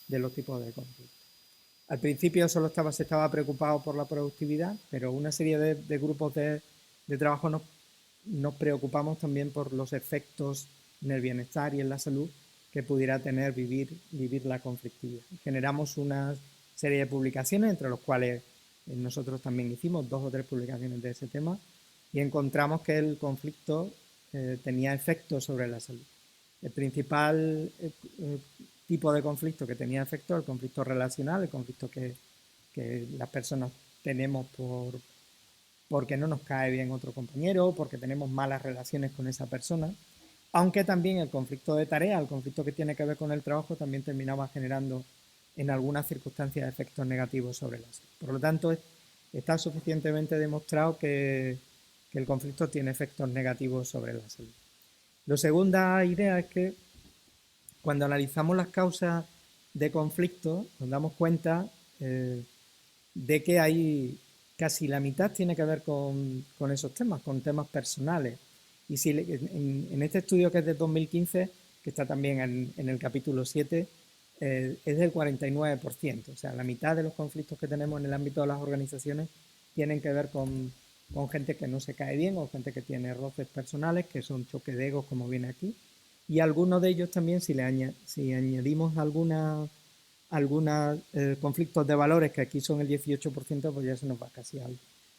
de los tipos de conflictos. Al principio solo se estaba preocupado por la productividad, pero una serie de grupos de trabajo nos preocupamos también por los efectos en el bienestar y en la salud que pudiera tener vivir la conflictividad. Generamos una serie de publicaciones, entre los cuales nosotros también hicimos 2 o 3 publicaciones de ese tema, y encontramos que el conflicto tenía efectos sobre la salud. El principal tipo de conflicto que tenía efecto, el conflicto relacional, el conflicto que las personas tenemos porque no nos cae bien otro compañero, porque tenemos malas relaciones con esa persona, aunque también el conflicto de tarea, el conflicto que tiene que ver con el trabajo, también terminaba generando en algunas circunstancias efectos negativos sobre la salud. Por lo tanto, está suficientemente demostrado que el conflicto tiene efectos negativos sobre la salud. La segunda idea es que cuando analizamos las causas de conflicto, nos damos cuenta de que hay casi la mitad tiene que ver con esos temas, con temas personales. Y si en este estudio, que es de 2015, que está también en el capítulo 7, es del 49%. O sea, la mitad de los conflictos que tenemos en el ámbito de las organizaciones tienen que ver con gente que no se cae bien o gente que tiene roces personales, que son choques de egos, como viene aquí. Y algunos de ellos también, si añadimos algunos conflictos de valores, que aquí son el 18%, pues ya se nos va casi al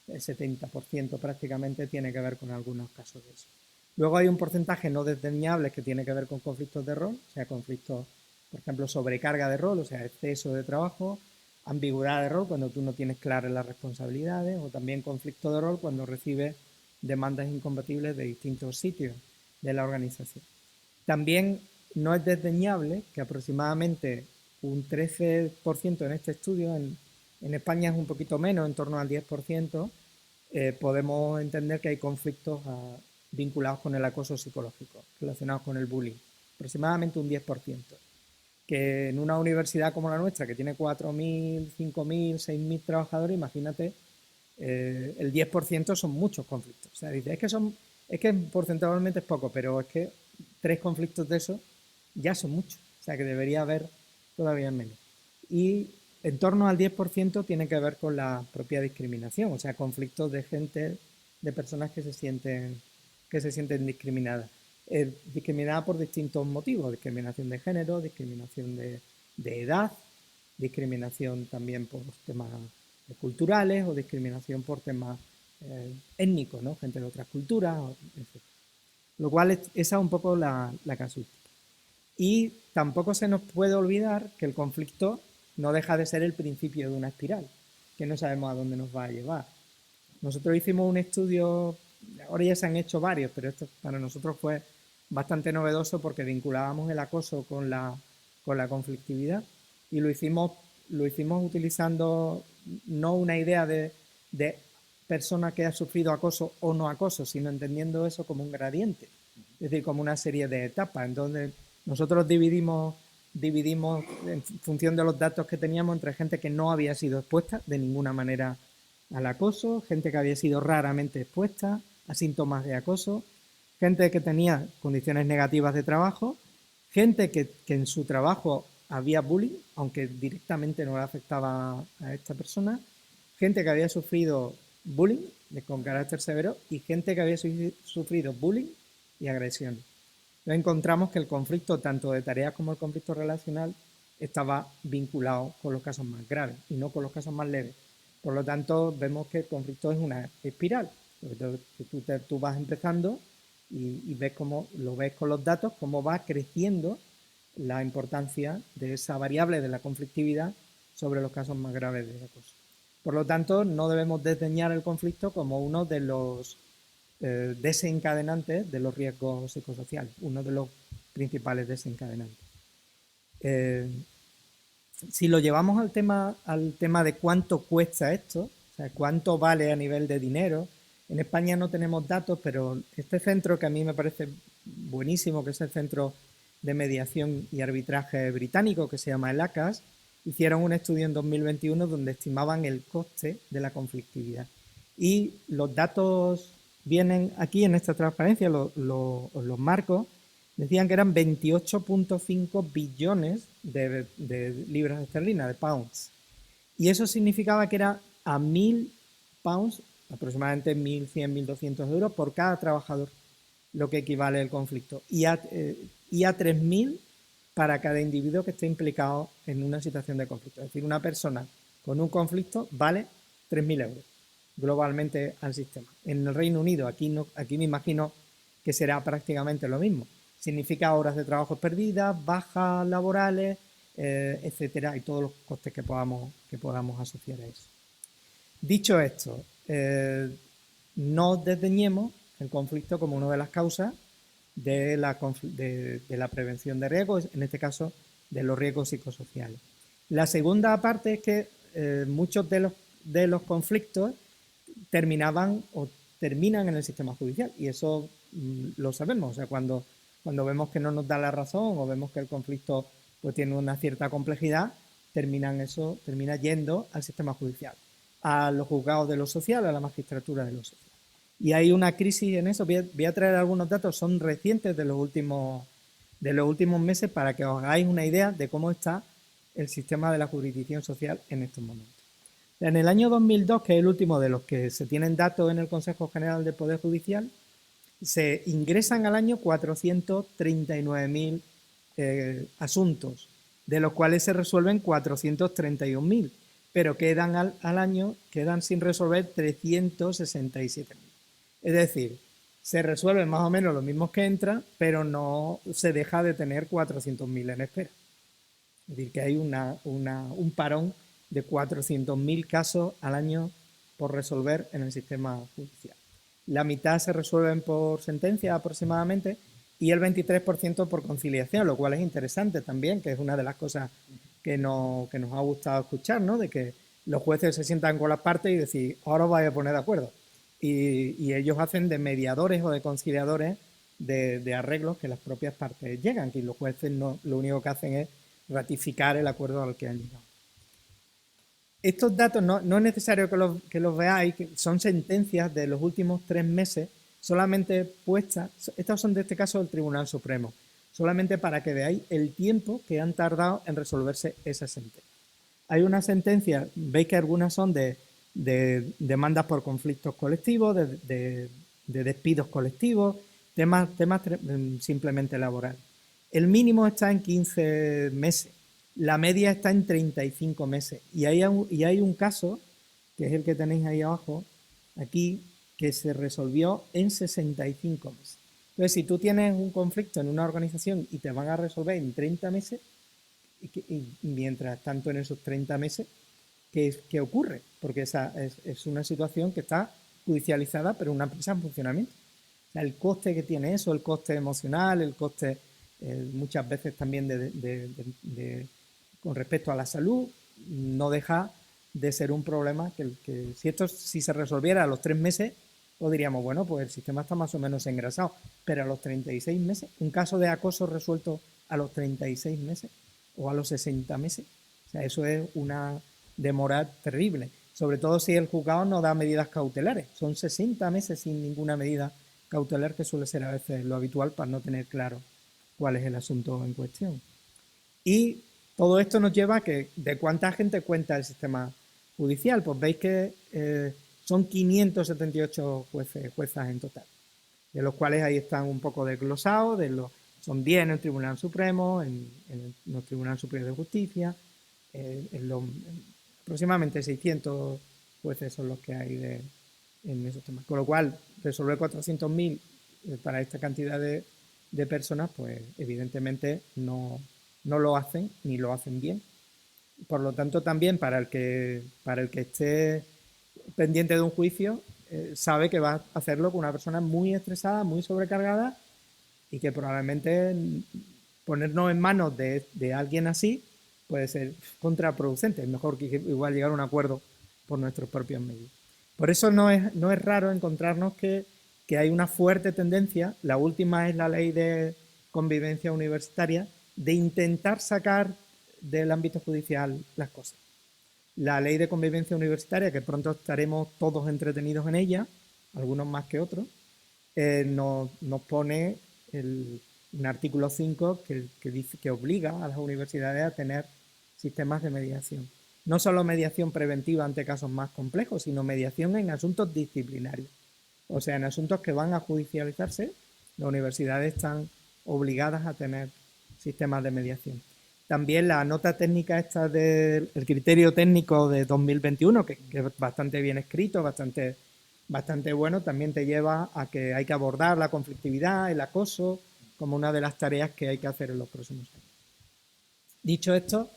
70% prácticamente, tiene que ver con algunos casos de eso. Luego hay un porcentaje no desdeñable que tiene que ver con conflictos de rol, o sea, conflictos, por ejemplo, sobrecarga de rol, o sea, exceso de trabajo, ambigüedad de rol cuando tú no tienes claras las responsabilidades, o también conflicto de rol cuando recibes demandas incompatibles de distintos sitios de la organización. También no es desdeñable que aproximadamente un 13% en este estudio, en España es un poquito menos, en torno al 10%, podemos entender que hay conflictos vinculados con el acoso psicológico, relacionados con el bullying, aproximadamente un 10%. Que en una universidad como la nuestra, que tiene 4.000, 5.000, 6.000 trabajadores, imagínate, el 10% son muchos conflictos. O sea, dice, es que porcentualmente es poco, pero es que 3 conflictos de esos ya son muchos. O sea, que debería haber todavía menos. Y en torno al 10% tiene que ver con la propia discriminación, o sea, conflictos de gente, de personas que se sienten discriminadas. Discriminada por distintos motivos, discriminación de género, discriminación de edad, discriminación también por temas culturales o discriminación por temas étnicos, ¿no? Gente de otras culturas, etc. Lo cual esa es un poco la casuística. Y tampoco se nos puede olvidar que el conflicto no deja de ser el principio de una espiral, que no sabemos a dónde nos va a llevar. Nosotros hicimos un estudio, ahora ya se han hecho varios, pero esto para nosotros fue bastante novedoso porque vinculábamos el acoso con la conflictividad y lo hicimos utilizando no una idea de persona que ha sufrido acoso o no acoso, sino entendiendo eso como un gradiente, es decir, como una serie de etapas, en donde nosotros dividimos en función de los datos que teníamos entre gente que no había sido expuesta de ninguna manera al acoso, gente que había sido raramente expuesta a síntomas de acoso, gente que tenía condiciones negativas de trabajo, gente que en su trabajo había bullying, aunque directamente no le afectaba a esta persona, gente que había sufrido bullying con carácter severo y gente que había sufrido bullying y agresión. Entonces encontramos que el conflicto, tanto de tareas como el conflicto relacional, estaba vinculado con los casos más graves y no con los casos más leves. Por lo tanto, vemos que el conflicto es una espiral. Tú vas empezando y ves cómo lo ves con los datos, cómo va creciendo la importancia de esa variable de la conflictividad sobre los casos más graves de acoso. Por lo tanto, no debemos desdeñar el conflicto como uno de los desencadenantes de los riesgos psicosociales, uno de los principales desencadenantes. Si lo llevamos al tema de cuánto cuesta esto, o sea, cuánto vale a nivel de dinero, en España no tenemos datos, pero este centro que a mí me parece buenísimo, que es el Centro de Mediación y Arbitraje británico, que se llama el ACAS, hicieron un estudio en 2021 donde estimaban el coste de la conflictividad. Y los datos vienen aquí en esta transparencia, los marcos, decían que eran 28,5 billones de libras esterlinas, de pounds. Y eso significaba que era a 1.000 pounds, aproximadamente 1.100, 1.200 euros por cada trabajador, lo que equivale al conflicto. Y a 3.000 para cada individuo que esté implicado en una situación de conflicto. Es decir, una persona con un conflicto vale 3.000 euros globalmente al sistema. En el Reino Unido, aquí me imagino que será prácticamente lo mismo. Significa horas de trabajo perdidas, bajas laborales, etcétera, y todos los costes que podamos asociar a eso. Dicho esto, no desdeñemos el conflicto como una de las causas de la prevención de riesgos, en este caso de los riesgos psicosociales. La segunda parte es que muchos de los conflictos terminan en el sistema judicial, y eso lo sabemos. O sea, cuando vemos que no nos da la razón o vemos que el conflicto pues tiene una cierta complejidad, termina yendo al sistema judicial, a los juzgados de lo social, a la magistratura de lo social. Y hay una crisis en eso. Voy a traer algunos datos, son recientes de los últimos meses, para que os hagáis una idea de cómo está el sistema de la jurisdicción social en estos momentos. En el año 2002, que es el último de los que se tienen datos en el Consejo General del Poder Judicial, se ingresan al año 439.000 asuntos, de los cuales se resuelven 431.000, pero quedan sin resolver 367.000. Es decir, se resuelven más o menos los mismos que entran, pero no se deja de tener 400.000 en espera. Es decir, que hay un parón de 400.000 casos al año por resolver en el sistema judicial. La mitad se resuelven por sentencia aproximadamente y el 23% por conciliación, lo cual es interesante también, que es una de las cosas que nos ha gustado escuchar, ¿no? De que los jueces se sientan con las partes y decir, ahora os vais a poner de acuerdo. Y ellos hacen de mediadores o de conciliadores de arreglos que las propias partes llegan, que los jueces lo único que hacen es ratificar el acuerdo al que han llegado. Estos datos no es necesario que los veáis, que son sentencias de los últimos 3 meses, solamente puestas, estas son de este caso del Tribunal Supremo, solamente para que veáis el tiempo que han tardado en resolverse esas sentencias. Hay una sentencia, veis que algunas son de demandas por conflictos colectivos, de despidos colectivos, temas simplemente laborales. El mínimo está en 15 meses. La media está en 35 meses. Y hay un caso, que es el que tenéis ahí abajo, aquí, que se resolvió en 65 meses. Entonces, si tú tienes un conflicto en una organización y te van a resolver en 30 meses, y mientras tanto en esos 30 meses, ¿qué ocurre? Porque esa es una situación que está judicializada, pero una empresa en funcionamiento. O sea, el coste que tiene eso, el coste emocional, el coste muchas veces también con respecto a la salud, no deja de ser un problema que si se resolviera a los 3 meses, pues diríamos, bueno, pues el sistema está más o menos engrasado, pero a los 36 meses, un caso de acoso resuelto a los 36 meses o a los 60 meses, o sea, eso es una demora terrible, sobre todo si el juzgado no da medidas cautelares. Son 60 meses sin ninguna medida cautelar, que suele ser a veces lo habitual para no tener claro cuál es el asunto en cuestión. Y todo esto nos lleva a que, ¿de cuánta gente cuenta el sistema judicial? Pues veis que son 578 juezas en total, de los cuales ahí están un poco desglosados, son 10 en el Tribunal Supremo, en el Tribunal Superior de Justicia, aproximadamente 600 jueces son los que hay en esos temas. Con lo cual, resolver 400.000 para esta cantidad de personas, pues evidentemente no lo hacen, ni lo hacen bien. Por lo tanto, también para el que esté pendiente de un juicio, sabe que va a hacerlo con una persona muy estresada, muy sobrecargada, y que probablemente ponernos en manos de alguien así puede ser contraproducente. Es mejor que igual llegar a un acuerdo por nuestros propios medios. Por eso no es raro encontrarnos que hay una fuerte tendencia, la última es la ley de convivencia universitaria, de intentar sacar del ámbito judicial las cosas. La ley de convivencia universitaria, que pronto estaremos todos entretenidos en ella, algunos más que otros, nos pone un artículo 5 que dice que obliga a las universidades a tener sistemas de mediación. No solo mediación preventiva ante casos más complejos, sino mediación en asuntos disciplinarios. O sea, en asuntos que van a judicializarse, las universidades están obligadas a tener sistemas de mediación. También la nota técnica esta del criterio técnico de 2021, que es bastante bien escrito, bastante bueno, también te lleva a que hay que abordar la conflictividad, el acoso, como una de las tareas que hay que hacer en los próximos años. Dicho esto,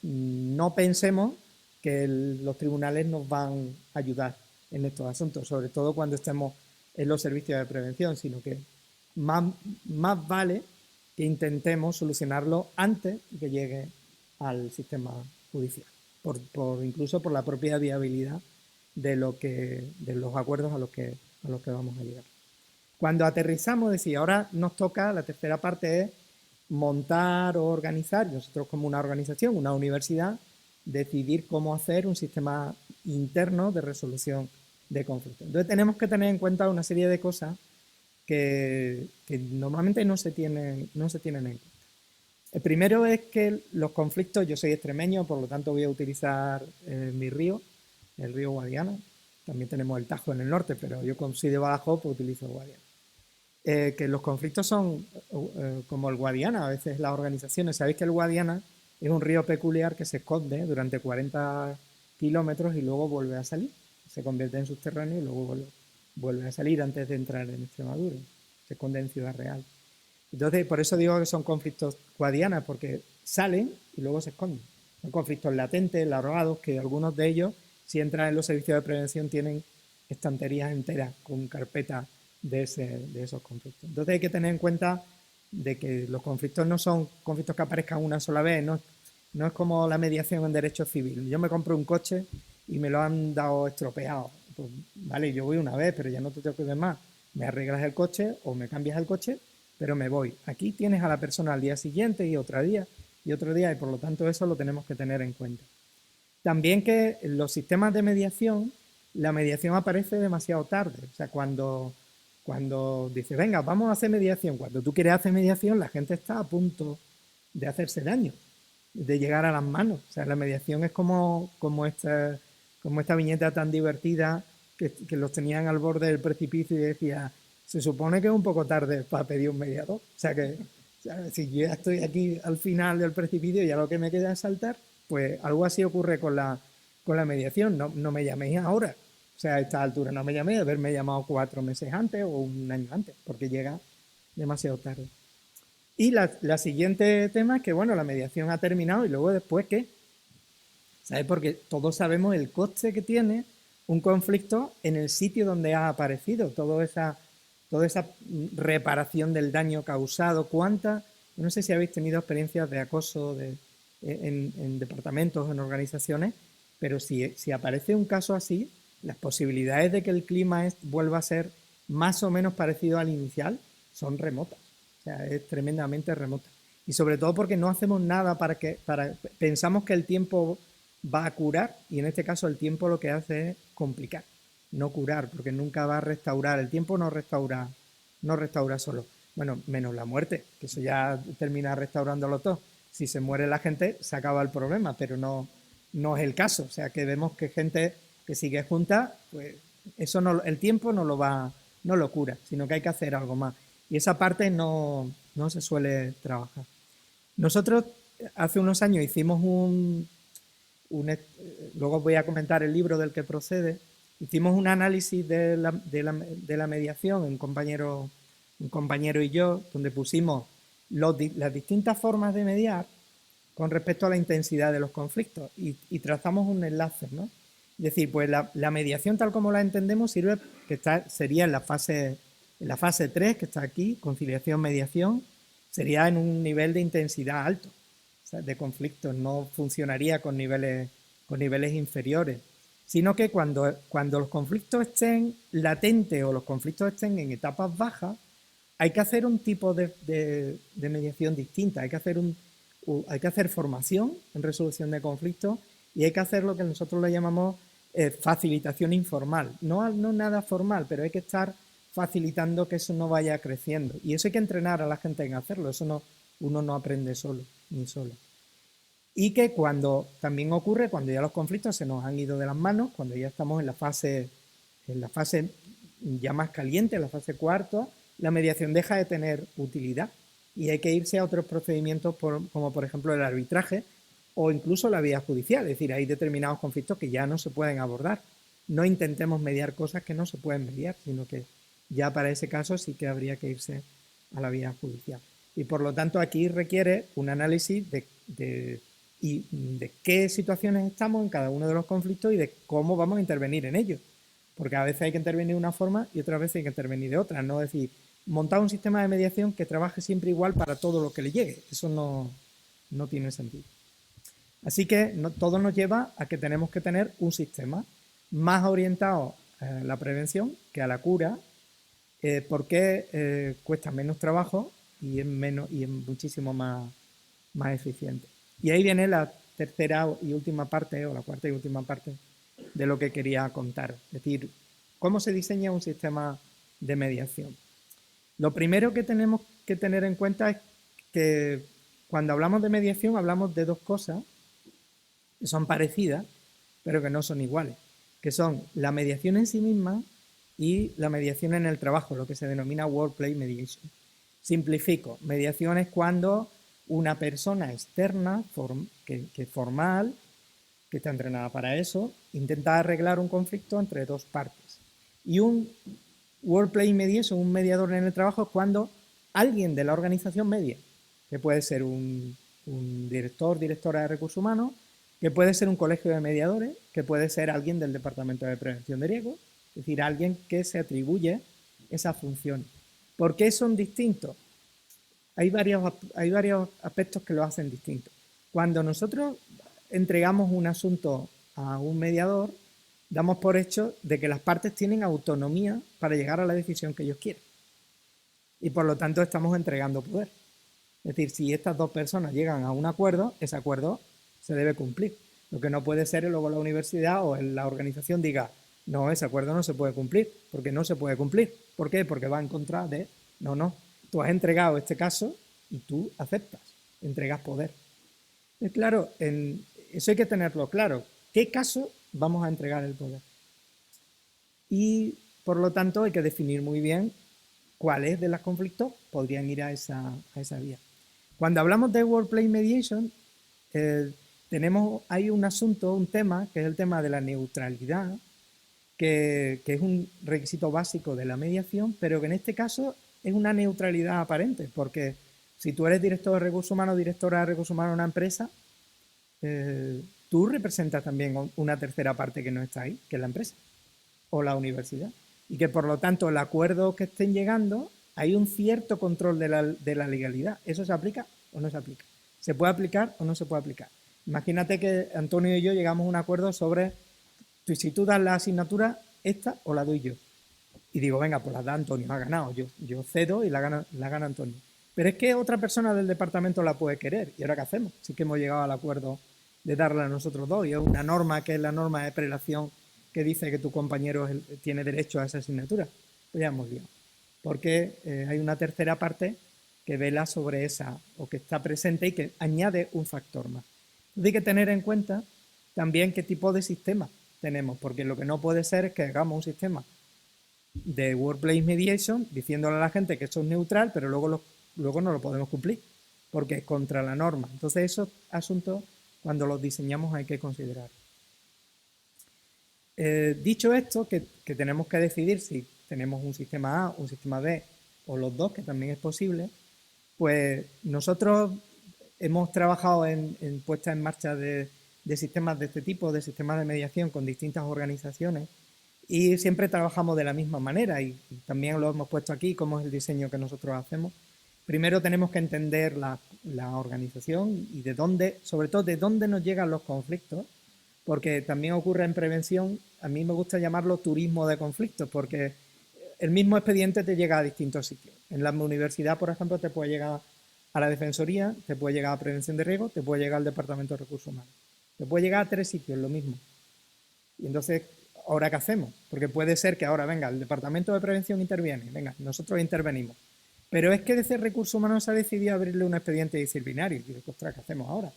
no pensemos que los tribunales nos van a ayudar en estos asuntos, sobre todo cuando estemos en los servicios de prevención, sino que más vale que intentemos solucionarlo antes de que llegue al sistema judicial, incluso por la propia viabilidad de los acuerdos a los que vamos a llegar. Cuando aterrizamos, decía, ahora nos toca, la tercera parte es montar o organizar, nosotros como una organización, una universidad, decidir cómo hacer un sistema interno de resolución de conflictos. Entonces tenemos que tener en cuenta una serie de cosas que normalmente no se tienen en cuenta. El primero es que los conflictos, yo soy extremeño, por lo tanto voy a utilizar mi río, el río Guadiana. También tenemos el Tajo en el norte, pero yo como soy de Badajoz, pues utilizo el Guadiana. Que los conflictos son como el Guadiana, a veces las organizaciones. Sabéis que el Guadiana es un río peculiar que se esconde durante 40 kilómetros y luego vuelve a salir. Se convierte en subterráneo y luego vuelve a salir antes de entrar en Extremadura. Se esconde en Ciudad Real. Entonces, por eso digo que son conflictos guadianas, porque salen y luego se esconden. Son conflictos latentes, larvados, que algunos de ellos, si entran en los servicios de prevención, tienen estanterías enteras con carpetas de esos conflictos. Entonces hay que tener en cuenta de que los conflictos no son conflictos que aparezcan una sola vez, no es como la mediación en derecho civil. Yo me compro un coche y me lo han dado estropeado. Pues, vale, yo voy una vez, pero ya no te tengo que ver más. Me arreglas el coche o me cambias el coche, pero me voy. Aquí tienes a la persona al día siguiente y otro día, y por lo tanto eso lo tenemos que tener en cuenta. También que en los sistemas de mediación, la mediación aparece demasiado tarde. O sea, cuando dices, venga, vamos a hacer mediación, cuando tú quieres hacer mediación, la gente está a punto de hacerse daño, de llegar a las manos. O sea, la mediación es como esta viñeta tan divertida que los tenían al borde del precipicio y decía, se supone que es un poco tarde para pedir un mediador. O sea, si yo ya estoy aquí al final del precipicio y ya lo que me queda es saltar, pues algo así ocurre con la mediación. No me llaméis ahora. O sea, a esta altura no me llamé, haberme llamado 4 meses antes o un año antes, porque llega demasiado tarde. Y la siguiente tema es que, bueno, la mediación ha terminado y luego después, ¿qué? ¿Sabes? Porque todos sabemos el coste que tiene un conflicto en el sitio donde ha aparecido, toda esa reparación del daño causado. No sé si habéis tenido experiencias de acoso en departamentos, en organizaciones, pero si aparece un caso así, las posibilidades de que el clima vuelva a ser más o menos parecido al inicial son remotas. O sea, es tremendamente remota. Y sobre todo porque no hacemos nada pensamos que el tiempo va a curar, y en este caso el tiempo lo que hace es complicar, no curar, porque nunca va a restaurar. El tiempo no restaura solo. Bueno, menos la muerte, que eso ya termina restaurándolo todo. Si se muere la gente, se acaba el problema, pero no es el caso. O sea, que vemos que gente que sigue junta, pues eso el tiempo no lo cura, sino que hay que hacer algo más. Y esa parte no se suele trabajar. Nosotros hace unos años hicimos luego voy a comentar el libro del que procede, hicimos un análisis de la mediación, un compañero y yo, donde pusimos las distintas formas de mediar con respecto a la intensidad de los conflictos y trazamos un enlace, ¿no? Es decir, pues la mediación tal como la entendemos sería en la fase 3, que está aquí, conciliación-mediación, sería en un nivel de intensidad alto, o sea, de conflictos, no funcionaría con niveles inferiores, sino que cuando los conflictos estén latentes o los conflictos estén en etapas bajas, hay que hacer un tipo de mediación distinta, hay que hacer hay que hacer formación en resolución de conflictos y hay que hacer lo que nosotros le llamamos facilitación informal. No nada formal, pero hay que estar facilitando que eso no vaya creciendo. Y eso hay que entrenar a la gente en hacerlo. Uno no aprende solo, ni solo. Y que cuando también ocurre, cuando ya los conflictos se nos han ido de las manos, cuando ya estamos en la fase ya más caliente, en la fase cuarta, la mediación deja de tener utilidad y hay que irse a otros procedimientos como por ejemplo el arbitraje o incluso la vía judicial. Es decir, hay determinados conflictos que ya no se pueden abordar. No intentemos mediar cosas que no se pueden mediar, sino que ya para ese caso sí que habría que irse a la vía judicial. Y por lo tanto aquí requiere un análisis de qué situaciones estamos en cada uno de los conflictos y de cómo vamos a intervenir en ellos. Porque a veces hay que intervenir de una forma y otras veces hay que intervenir de otra. No decir, montar un sistema de mediación que trabaje siempre igual para todo lo que le llegue. Eso no tiene sentido. Así que todo nos lleva a que tenemos que tener un sistema más orientado a la prevención que a la cura, porque cuesta menos trabajo y es muchísimo más eficiente. Y ahí viene la tercera y última parte, o la cuarta y última parte de lo que quería contar. Es decir, ¿cómo se diseña un sistema de mediación? Lo primero que tenemos que tener en cuenta es que cuando hablamos de mediación hablamos de dos cosas que son parecidas, pero que no son iguales, que son la mediación en sí misma y la mediación en el trabajo, lo que se denomina workplace mediation. Simplifico, mediación es cuando una persona externa, formal, que está entrenada para eso, intenta arreglar un conflicto entre dos partes. Y un workplace mediation, un mediador en el trabajo, es cuando alguien de la organización media, que puede ser un directora de recursos humanos, que puede ser un colegio de mediadores, que puede ser alguien del Departamento de Prevención de Riesgos, es decir, alguien que se atribuye esa función. ¿Por qué son distintos? Hay varios aspectos que lo hacen distinto. Cuando nosotros entregamos un asunto a un mediador, damos por hecho de que las partes tienen autonomía para llegar a la decisión que ellos quieren. Y por lo tanto estamos entregando poder. Es decir, si estas dos personas llegan a un acuerdo, ese acuerdo se debe cumplir. Lo que no puede ser es luego la universidad o la organización diga, no, ese acuerdo no se puede cumplir, porque no se puede cumplir. ¿Por qué? Porque va en contra de... No. Tú has entregado este caso y tú aceptas, entregas poder. Y claro, eso hay que tenerlo claro. ¿Qué caso vamos a entregar el poder? Y por lo tanto hay que definir muy bien cuáles de los conflictos podrían ir a esa vía. Cuando hablamos de workplace mediation, hay un asunto, un tema, que es el tema de la neutralidad, que es un requisito básico de la mediación, pero que en este caso es una neutralidad aparente, porque si tú eres director de recursos humanos, directora de recursos humanos de una empresa, tú representas también una tercera parte que no está ahí, que es la empresa o la universidad, y que por lo tanto el acuerdo que estén llegando hay un cierto control de la legalidad. ¿Eso se aplica o no se aplica? ¿Se puede aplicar o no se puede aplicar? Imagínate que Antonio y yo llegamos a un acuerdo sobre si tú das la asignatura esta o la doy yo. Y digo, venga, pues la da Antonio, ha ganado. Yo cedo y la gana Antonio. Pero es que otra persona del departamento la puede querer. ¿Y ahora qué hacemos? Sí que hemos llegado al acuerdo de darla a nosotros dos. Y es una norma que es la norma de prelación que dice que tu compañero tiene derecho a esa asignatura. Pues ya hemos liado. Porque hay una tercera parte que vela sobre esa, o que está presente y que añade un factor más. Entonces hay que tener en cuenta también qué tipo de sistema tenemos, porque lo que no puede ser es que hagamos un sistema de workplace mediation diciéndole a la gente que esto es neutral, pero luego no lo podemos cumplir, porque es contra la norma. Entonces esos asuntos, cuando los diseñamos, hay que considerar. Dicho esto, que tenemos que decidir si tenemos un sistema A, un sistema B o los dos, que también es posible, pues nosotros hemos trabajado en puesta en marcha de sistemas de este tipo, de sistemas de mediación con distintas organizaciones, y siempre trabajamos de la misma manera y también lo hemos puesto aquí, cómo es el diseño que nosotros hacemos. Primero tenemos que entender la organización y sobre todo de dónde nos llegan los conflictos, porque también ocurre en prevención, a mí me gusta llamarlo turismo de conflictos, porque el mismo expediente te llega a distintos sitios. En la universidad, por ejemplo, te puede llegar a la Defensoría, te puede llegar a Prevención de Riesgos, te puede llegar al Departamento de Recursos Humanos. Te puede llegar a 3 sitios, lo mismo. Y entonces, ¿ahora qué hacemos? Porque puede ser que ahora, venga, el Departamento de Prevención interviene, venga, nosotros intervenimos. Pero es que desde Recursos Humanos se ha decidido abrirle un expediente disciplinario. Y digo, ostras, ¿qué hacemos ahora?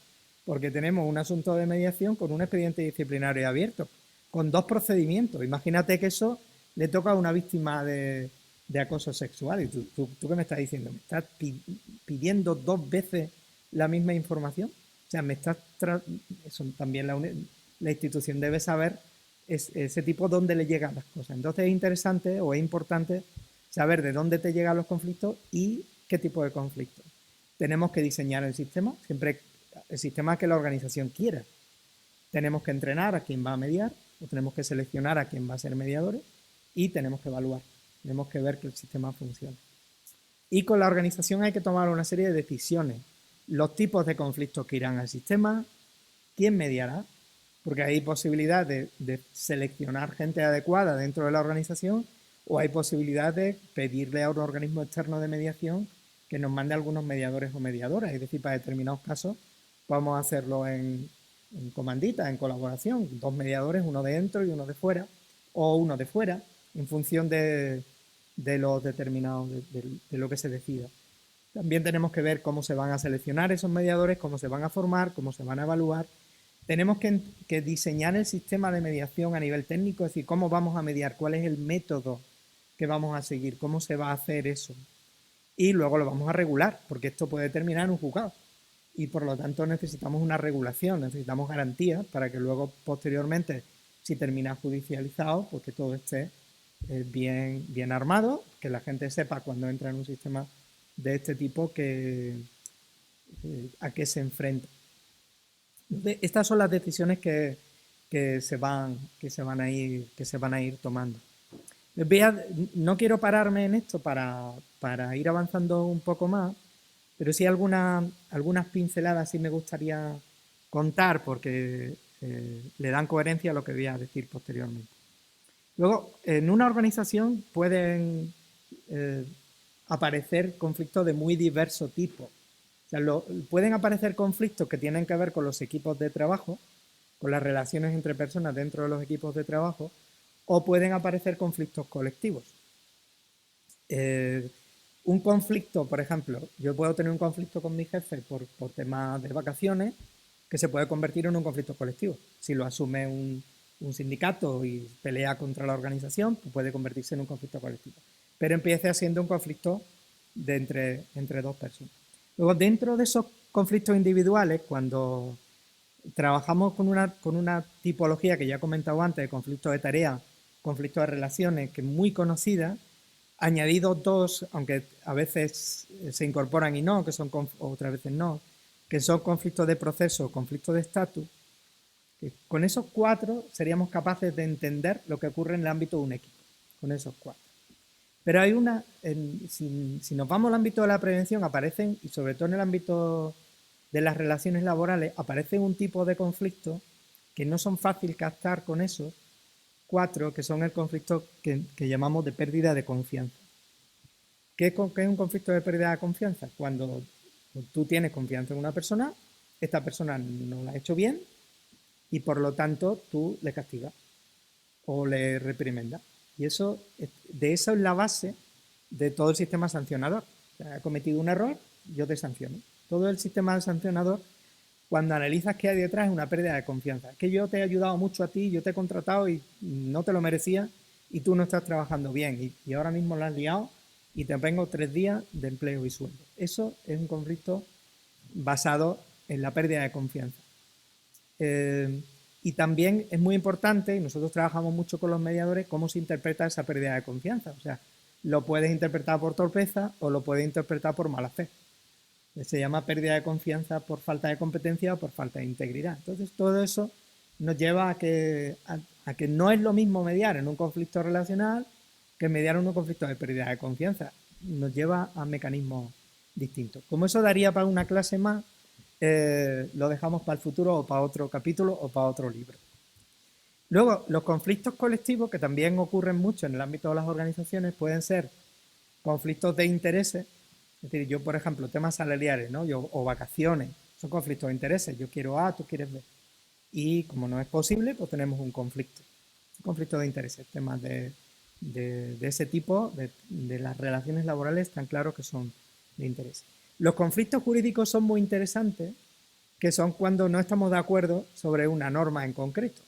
Porque tenemos un asunto de mediación con un expediente disciplinario abierto, con 2 procedimientos. Imagínate que eso le toca a una víctima de acoso sexual. ¿Y tú qué me estás diciendo? ¿Me estás pidiendo 2 veces la misma información? O sea, eso también la institución debe saber ese tipo dónde le llegan las cosas. Entonces es interesante o es importante saber de dónde te llegan los conflictos y qué tipo de conflictos. Tenemos que diseñar el sistema, siempre el sistema que la organización quiera. Tenemos que entrenar a quien va a mediar, o tenemos que seleccionar a quien va a ser mediadores y tenemos que evaluar. Tenemos que ver que el sistema funciona. Y con la organización hay que tomar una serie de decisiones. Los tipos de conflictos que irán al sistema, quién mediará, porque hay posibilidad de seleccionar gente adecuada dentro de la organización o hay posibilidad de pedirle a un organismo externo de mediación que nos mande algunos mediadores o mediadoras. Es decir, para determinados casos vamos a hacerlo en comandita, en colaboración, 2 mediadores, uno de dentro y uno de fuera, o uno de fuera, en función de los determinados, de lo que se decida. También tenemos que ver cómo se van a seleccionar esos mediadores, cómo se van a formar, cómo se van a evaluar. Tenemos que diseñar el sistema de mediación a nivel técnico, es decir, cómo vamos a mediar, cuál es el método que vamos a seguir, cómo se va a hacer eso. Y luego lo vamos a regular, porque esto puede terminar en un juzgado. Y por lo tanto necesitamos una regulación, necesitamos garantías para que luego, posteriormente, si termina judicializado, pues que todo esté bien armado, que la gente sepa cuando entra en un sistema de este tipo a qué se enfrenta. Estas son las decisiones que se van a ir tomando. No quiero pararme en esto para ir avanzando un poco más, pero sí algunas pinceladas sí me gustaría contar porque le dan coherencia a lo que voy a decir posteriormente. Luego, en una organización pueden aparecer conflictos de muy diverso tipo. O sea, pueden aparecer conflictos que tienen que ver con los equipos de trabajo, con las relaciones entre personas dentro de los equipos de trabajo, o pueden aparecer conflictos colectivos. Un conflicto, por ejemplo, yo puedo tener un conflicto con mi jefe por temas de vacaciones que se puede convertir en un conflicto colectivo. Si lo asume un sindicato y pelea contra la organización, pues puede convertirse en un conflicto colectivo. Pero empieza siendo un conflicto entre 2 personas. Luego, dentro de esos conflictos individuales, cuando trabajamos con una tipología que ya he comentado antes, de conflicto de tarea, conflicto de relaciones, que es muy conocida, añadidos 2, aunque a veces se incorporan y no, otras veces no, que son conflictos de proceso, conflictos de estatus. Con esos 4 seríamos capaces de entender lo que ocurre en el ámbito de un equipo, con esos 4. Pero hay si nos vamos al ámbito de la prevención, aparecen, y sobre todo en el ámbito de las relaciones laborales, aparecen un tipo de conflictos que no son fácil captar con esos 4, que son el conflicto que llamamos de pérdida de confianza. ¿Qué es un conflicto de pérdida de confianza? Cuando tú tienes confianza en una persona, esta persona no la ha hecho bien y por lo tanto tú le castigas o le reprimendas. Y eso es la base de todo el sistema sancionador. O sea, he cometido un error, yo te sanciono. Todo el sistema sancionador, cuando analizas qué hay detrás, es una pérdida de confianza. Es que yo te he ayudado mucho a ti, yo te he contratado y no te lo merecía y tú no estás trabajando bien y ahora mismo lo has liado y te vengo 3 días de empleo y sueldo. Eso es un conflicto basado en la pérdida de confianza. Y también es muy importante, y nosotros trabajamos mucho con los mediadores, cómo se interpreta esa pérdida de confianza. O sea, lo puedes interpretar por torpeza o lo puedes interpretar por mala fe. Se llama pérdida de confianza por falta de competencia o por falta de integridad. Entonces, todo eso nos lleva a que no es lo mismo mediar en un conflicto relacional que mediar en un conflicto de pérdida de confianza. Nos lleva a mecanismos distintos. Como eso daría para una clase más, lo dejamos para el futuro o para otro capítulo o para otro libro. Luego, los conflictos colectivos, que también ocurren mucho en el ámbito de las organizaciones, pueden ser conflictos de intereses, Es decir, yo, por ejemplo, temas salariales, ¿no? O vacaciones, son conflictos de intereses. Yo quiero A, tú quieres B. Y como no es posible, pues tenemos un conflicto de intereses. Temas de ese tipo, de las relaciones laborales, tan claro que son de interés. Los conflictos jurídicos son muy interesantes, que son cuando no estamos de acuerdo sobre una norma en concreto.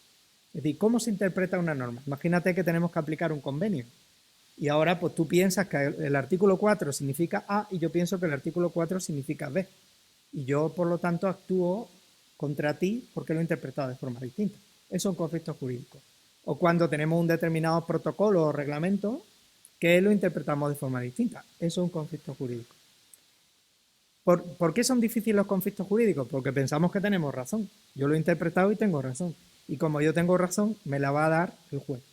Es decir, ¿cómo se interpreta una norma? Imagínate que tenemos que aplicar un convenio. Y ahora pues tú piensas que el artículo 4 significa A y yo pienso que el artículo 4 significa B. Y yo, por lo tanto, actúo contra ti porque lo he interpretado de forma distinta. Eso es un conflicto jurídico. O cuando tenemos un determinado protocolo o reglamento que lo interpretamos de forma distinta. Eso es un conflicto jurídico. ¿Por qué son difíciles los conflictos jurídicos? Porque pensamos que tenemos razón. Yo lo he interpretado y tengo razón. Y como yo tengo razón, me la va a dar el juez.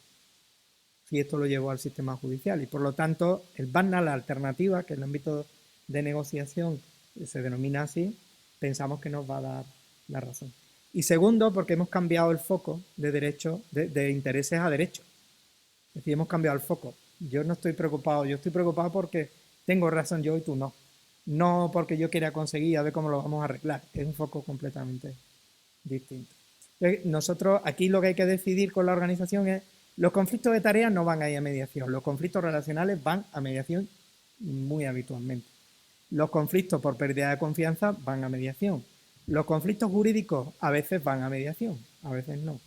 Si esto lo llevo al sistema judicial. Y por lo tanto, el BANA, la alternativa, que en el ámbito de negociación se denomina así, pensamos que nos va a dar la razón. Y segundo, porque hemos cambiado el foco de derecho, de intereses a derechos. Es decir, hemos cambiado el foco. Yo no estoy preocupado, yo estoy preocupado porque tengo razón yo y tú no. No porque yo quiera conseguir a ver cómo lo vamos a arreglar. Es un foco completamente distinto. Nosotros aquí lo que hay que decidir con la organización es los conflictos de tareas no van a ir a mediación, los conflictos relacionales van a mediación muy habitualmente. Los conflictos por pérdida de confianza van a mediación. Los conflictos jurídicos a veces van a mediación, a veces no.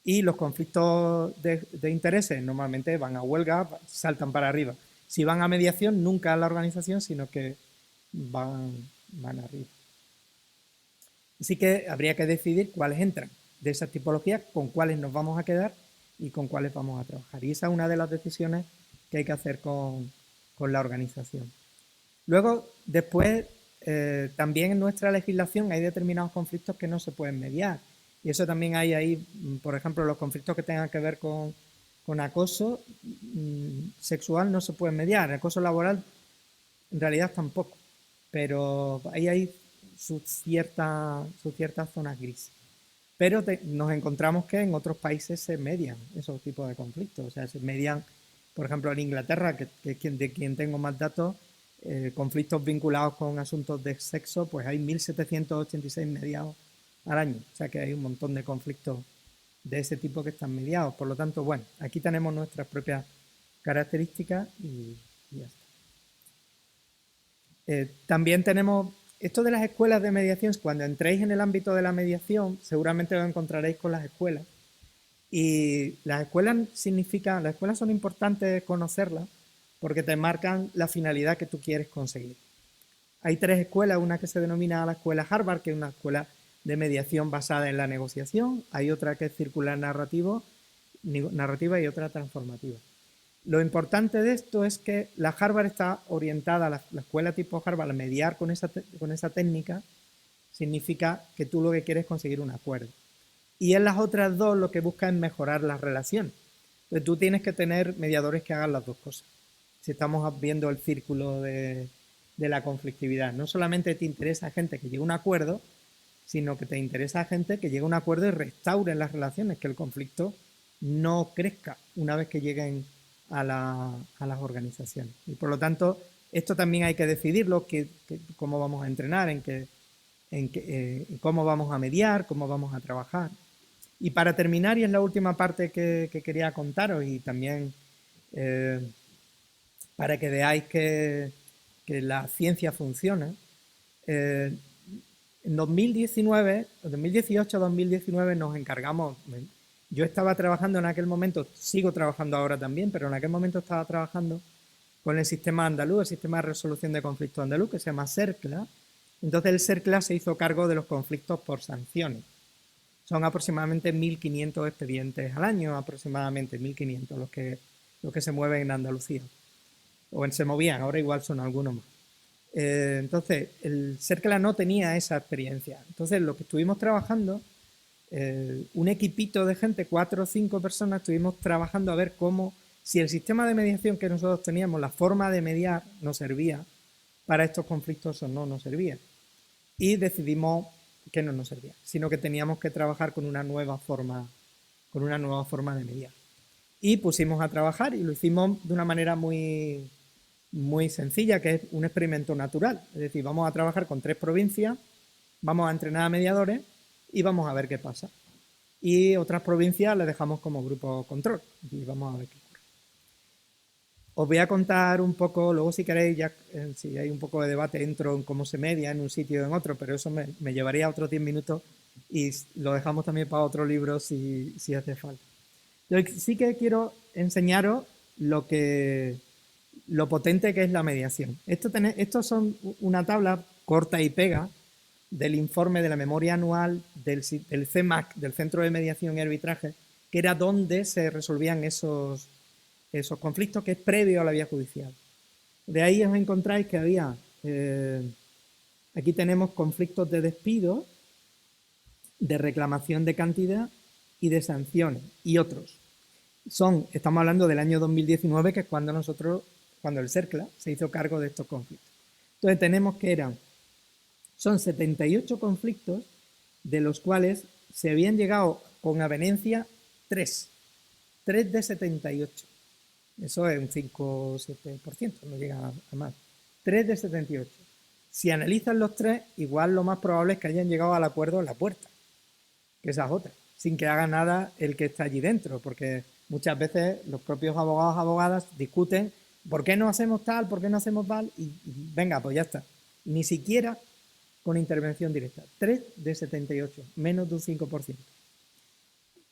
Y los conflictos de intereses normalmente van a huelga, saltan para arriba. Si van a mediación, nunca a la organización, sino que van arriba. Así que habría que decidir cuáles entran de esas tipologías, con cuáles nos vamos a quedar y con cuáles vamos a trabajar. Y esa es una de las decisiones que hay que hacer con la organización. Luego, después, también en nuestra legislación hay determinados conflictos que no se pueden mediar. Y eso también hay ahí, por ejemplo, los conflictos que tengan que ver con acoso sexual no se pueden mediar. El acoso laboral, en realidad, tampoco. Pero ahí hay sus ciertas zonas grises. Pero nos encontramos que en otros países se median esos tipos de conflictos. O sea, se median, por ejemplo, en Inglaterra, que es de quien tengo más datos, conflictos vinculados con asuntos de sexo, pues hay 1.786 mediados al año. O sea que hay un montón de conflictos de ese tipo que están mediados. Por lo tanto, bueno, aquí tenemos nuestras propias características y ya está. También tenemos esto de las escuelas de mediación. Cuando entréis en el ámbito de la mediación, seguramente os encontraréis con las escuelas. Y las escuelas son importantes conocerlas porque te marcan la finalidad que tú quieres conseguir. Hay 3 escuelas, una que se denomina la escuela Harvard, que es una escuela de mediación basada en la negociación, hay otra que es circular narrativa y otra transformativa. Lo importante de esto es que la Harvard está orientada, la escuela tipo Harvard, a mediar con esa técnica, significa que tú lo que quieres es conseguir un acuerdo. Y en las otras 2 lo que busca es mejorar las relaciones. Entonces tú tienes que tener mediadores que hagan las 2 cosas. Si estamos viendo el círculo de la conflictividad, no solamente te interesa gente que llegue a un acuerdo, sino que te interesa gente que llegue a un acuerdo y restaure las relaciones, que el conflicto no crezca una vez que lleguen a las organizaciones. Y por lo tanto, esto también hay que decidirlo, cómo vamos a entrenar, cómo vamos a mediar, cómo vamos a trabajar. Y para terminar, y es la última parte que quería contaros, y también para que veáis que la ciencia funciona, en 2018-2019 nos encargamos, yo estaba trabajando en aquel momento, sigo trabajando ahora también, pero en aquel momento estaba trabajando con el sistema andaluz, el sistema de resolución de conflictos andaluz, que se llama CERCLA. Entonces el CERCLA se hizo cargo de los conflictos por sanciones. Son aproximadamente 1.500 expedientes al año, aproximadamente 1.500 los que se mueven en Andalucía. O se movían, ahora igual son algunos más. Entonces, el CERCLA no tenía esa experiencia. Entonces, lo que estuvimos trabajando, un equipito de gente, 4 o 5 personas, estuvimos trabajando a ver si el sistema de mediación que nosotros teníamos, la forma de mediar, nos servía para estos conflictos o no nos servía. Y decidimos que no nos servía, sino que teníamos que trabajar con una nueva forma de mediar. Y pusimos a trabajar y lo hicimos de una manera muy muy sencilla, que es un experimento natural. Es decir, vamos a trabajar con 3 provincias, vamos a entrenar a mediadores y vamos a ver qué pasa. Y otras provincias les dejamos como grupo control y vamos a ver qué ocurre. Os voy a contar un poco, luego si queréis, ya si hay un poco de debate, entro en cómo se media en un sitio o en otro, pero eso me llevaría otros 10 minutos y lo dejamos también para otro libro si hace falta. Yo sí que quiero enseñaros lo potente que es la mediación. Esto son una tabla corta y pega del informe de la memoria anual del CEMAC, del Centro de Mediación y Arbitraje, que era donde se resolvían esos conflictos, que es previo a la vía judicial. De ahí os encontráis que había, aquí tenemos conflictos de despido, de reclamación de cantidad y de sanciones, y otros. Estamos hablando del año 2019, que es cuando el CERCLA se hizo cargo de estos conflictos. Entonces tenemos que son 78 conflictos, de los cuales se habían llegado con avenencia 3 de 78. Eso es un 5 o 7%, no llega a más. 3 de 78. Si analizan los 3, igual lo más probable es que hayan llegado al acuerdo en la puerta, que esa es otra, sin que haga nada el que está allí dentro, porque muchas veces los propios abogados, abogadas discuten ¿por qué no hacemos tal? ¿Por qué no hacemos tal? Y venga, pues ya está. Ni siquiera con intervención directa. 3 de 78, menos de un 5%.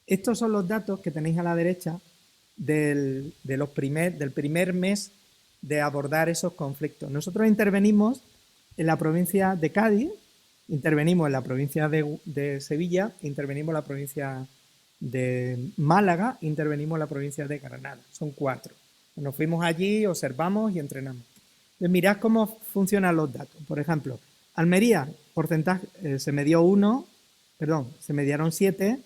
Estos son los datos que tenéis a la derecha del primer mes de abordar esos conflictos. Nosotros intervenimos en la provincia de Cádiz, intervenimos en la provincia de Sevilla, intervenimos en la provincia de Málaga, intervenimos en la provincia de Granada. Son 4. Nos fuimos allí, observamos y entrenamos. Entonces, mirad cómo funcionan los datos. Por ejemplo, Almería, porcentaje, se mediaron 7,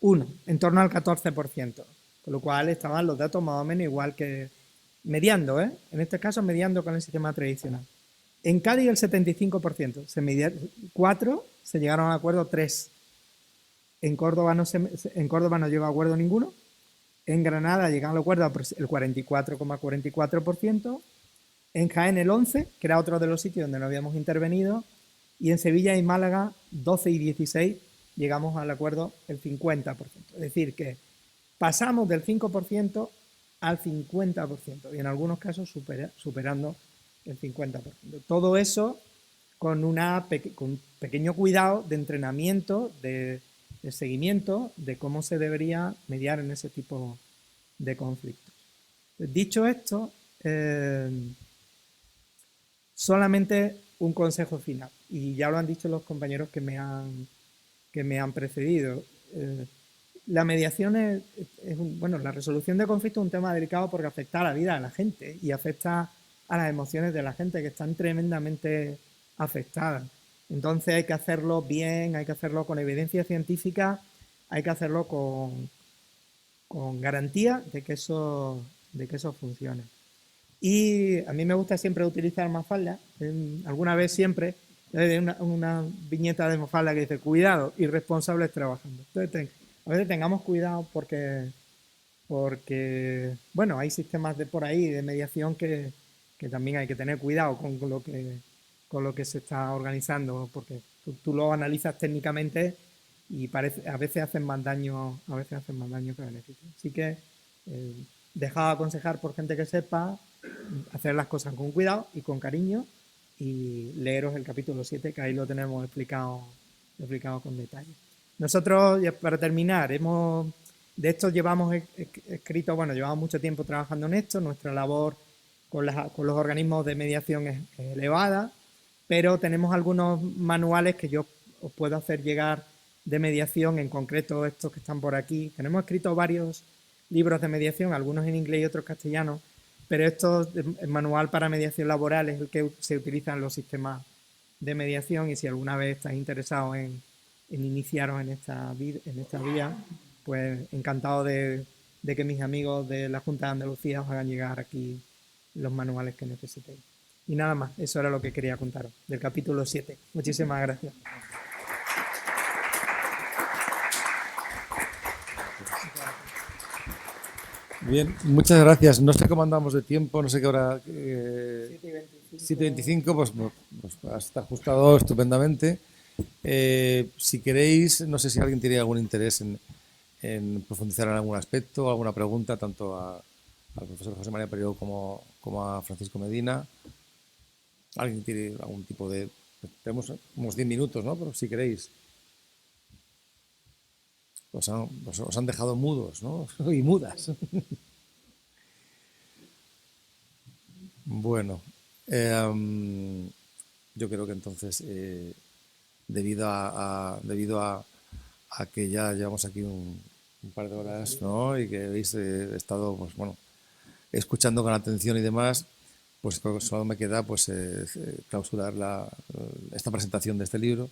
1, en torno al 14%. Con lo cual estaban los datos más o menos igual que mediando, en este caso mediando con el sistema tradicional. En Cádiz el 75%, 4, se llegaron a acuerdo 3. En Córdoba no llegó a acuerdo ninguno. En Granada llegaron a acuerdo el 44,44%. En Jaén el 11, que era otro de los sitios donde no habíamos intervenido. Y en Sevilla y Málaga, 12 y 16, llegamos al acuerdo el 50%. Es decir, que pasamos del 5% al 50% y en algunos casos superando el 50%. Todo eso con un pequeño cuidado de entrenamiento, de seguimiento de cómo se debería mediar en ese tipo de conflictos. Dicho esto, solamente un consejo final, y ya lo han dicho los compañeros que me han precedido. La mediación la resolución de conflictos es un tema delicado porque afecta a la vida de la gente y afecta a las emociones de la gente, que están tremendamente afectadas. Entonces hay que hacerlo bien, hay que hacerlo con evidencia científica, hay que hacerlo con garantía de que eso funcione. Y a mí me gusta siempre utilizar Mafalda, alguna vez siempre, una viñeta de Mafalda que dice: cuidado, irresponsables trabajando. Entonces, a veces tengamos cuidado porque bueno, hay sistemas por ahí de mediación que también hay que tener cuidado con lo que se está organizando, porque tú lo analizas técnicamente y a veces hacen más daño que beneficio. Así que dejad aconsejar por gente que sepa, hacer las cosas con cuidado y con cariño, y leeros el capítulo 7, que ahí lo tenemos explicado con detalle. Nosotros, ya para terminar, llevamos mucho tiempo trabajando en esto. Nuestra labor con los organismos de mediación es elevada, pero tenemos algunos manuales que yo os puedo hacer llegar de mediación, en concreto estos que están por aquí. Tenemos escritos varios libros de mediación, algunos en inglés y otros castellano, pero el manual para mediación laboral es el que se utiliza en los sistemas de mediación, y si alguna vez estáis interesados en iniciaros en esta vía, pues encantado de que mis amigos de la Junta de Andalucía os hagan llegar aquí los manuales que necesitéis. Y nada más, eso era lo que quería contaros del capítulo 7. Muchísimas gracias. Bien, muchas gracias. No sé cómo andamos de tiempo, no sé qué hora. 7:25, pues está ajustado estupendamente. Si queréis, no sé si alguien tiene algún interés en profundizar en algún aspecto, alguna pregunta, tanto al profesor José María Perio como a Francisco Medina. ¿Alguien tiene algún tipo de...? Tenemos unos 10 minutos, ¿no? Pero si queréis. Os han dejado mudos, ¿no? Y mudas. Bueno, yo creo que entonces, debido a que ya llevamos aquí un par de horas, ¿no? Y que habéis estado, pues bueno, escuchando con atención y demás, pues solo me queda pues clausurar esta presentación de este libro.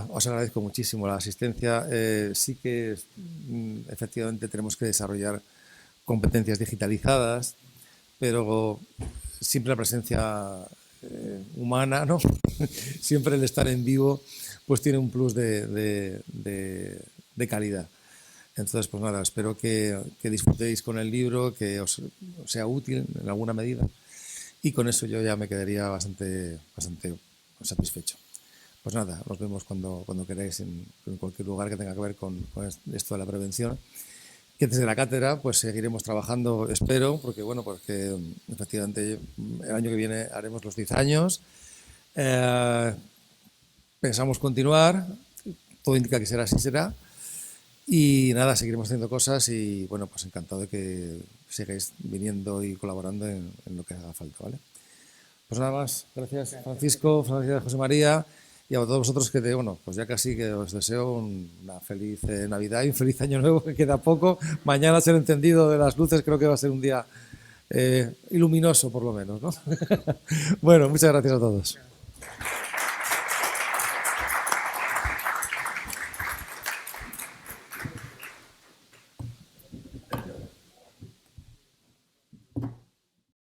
Os agradezco muchísimo la asistencia. Sí que efectivamente tenemos que desarrollar competencias digitalizadas, pero siempre la presencia humana, ¿no? Siempre el estar en vivo pues tiene un plus de calidad. Entonces, pues nada, espero que disfrutéis con el libro, que os sea útil en alguna medida, y con eso yo ya me quedaría bastante satisfecho. Pues nada, nos vemos cuando queráis en cualquier lugar que tenga que ver con esto de la prevención. Que desde la cátedra pues seguiremos trabajando, espero, porque bueno, porque efectivamente el año que viene haremos los 10 años. Pensamos continuar, todo indica que será así será. Y nada, seguiremos haciendo cosas y bueno, pues encantado de que sigáis viniendo y colaborando en lo que haga falta, ¿vale? Pues nada más, gracias Francisco, gracias José María, y a todos vosotros que bueno, pues ya casi que os deseo una feliz Navidad y un feliz Año Nuevo, que queda poco. Mañana será encendido de las luces, creo que va a ser un día iluminoso por lo menos, ¿no? Bueno, muchas gracias a todos.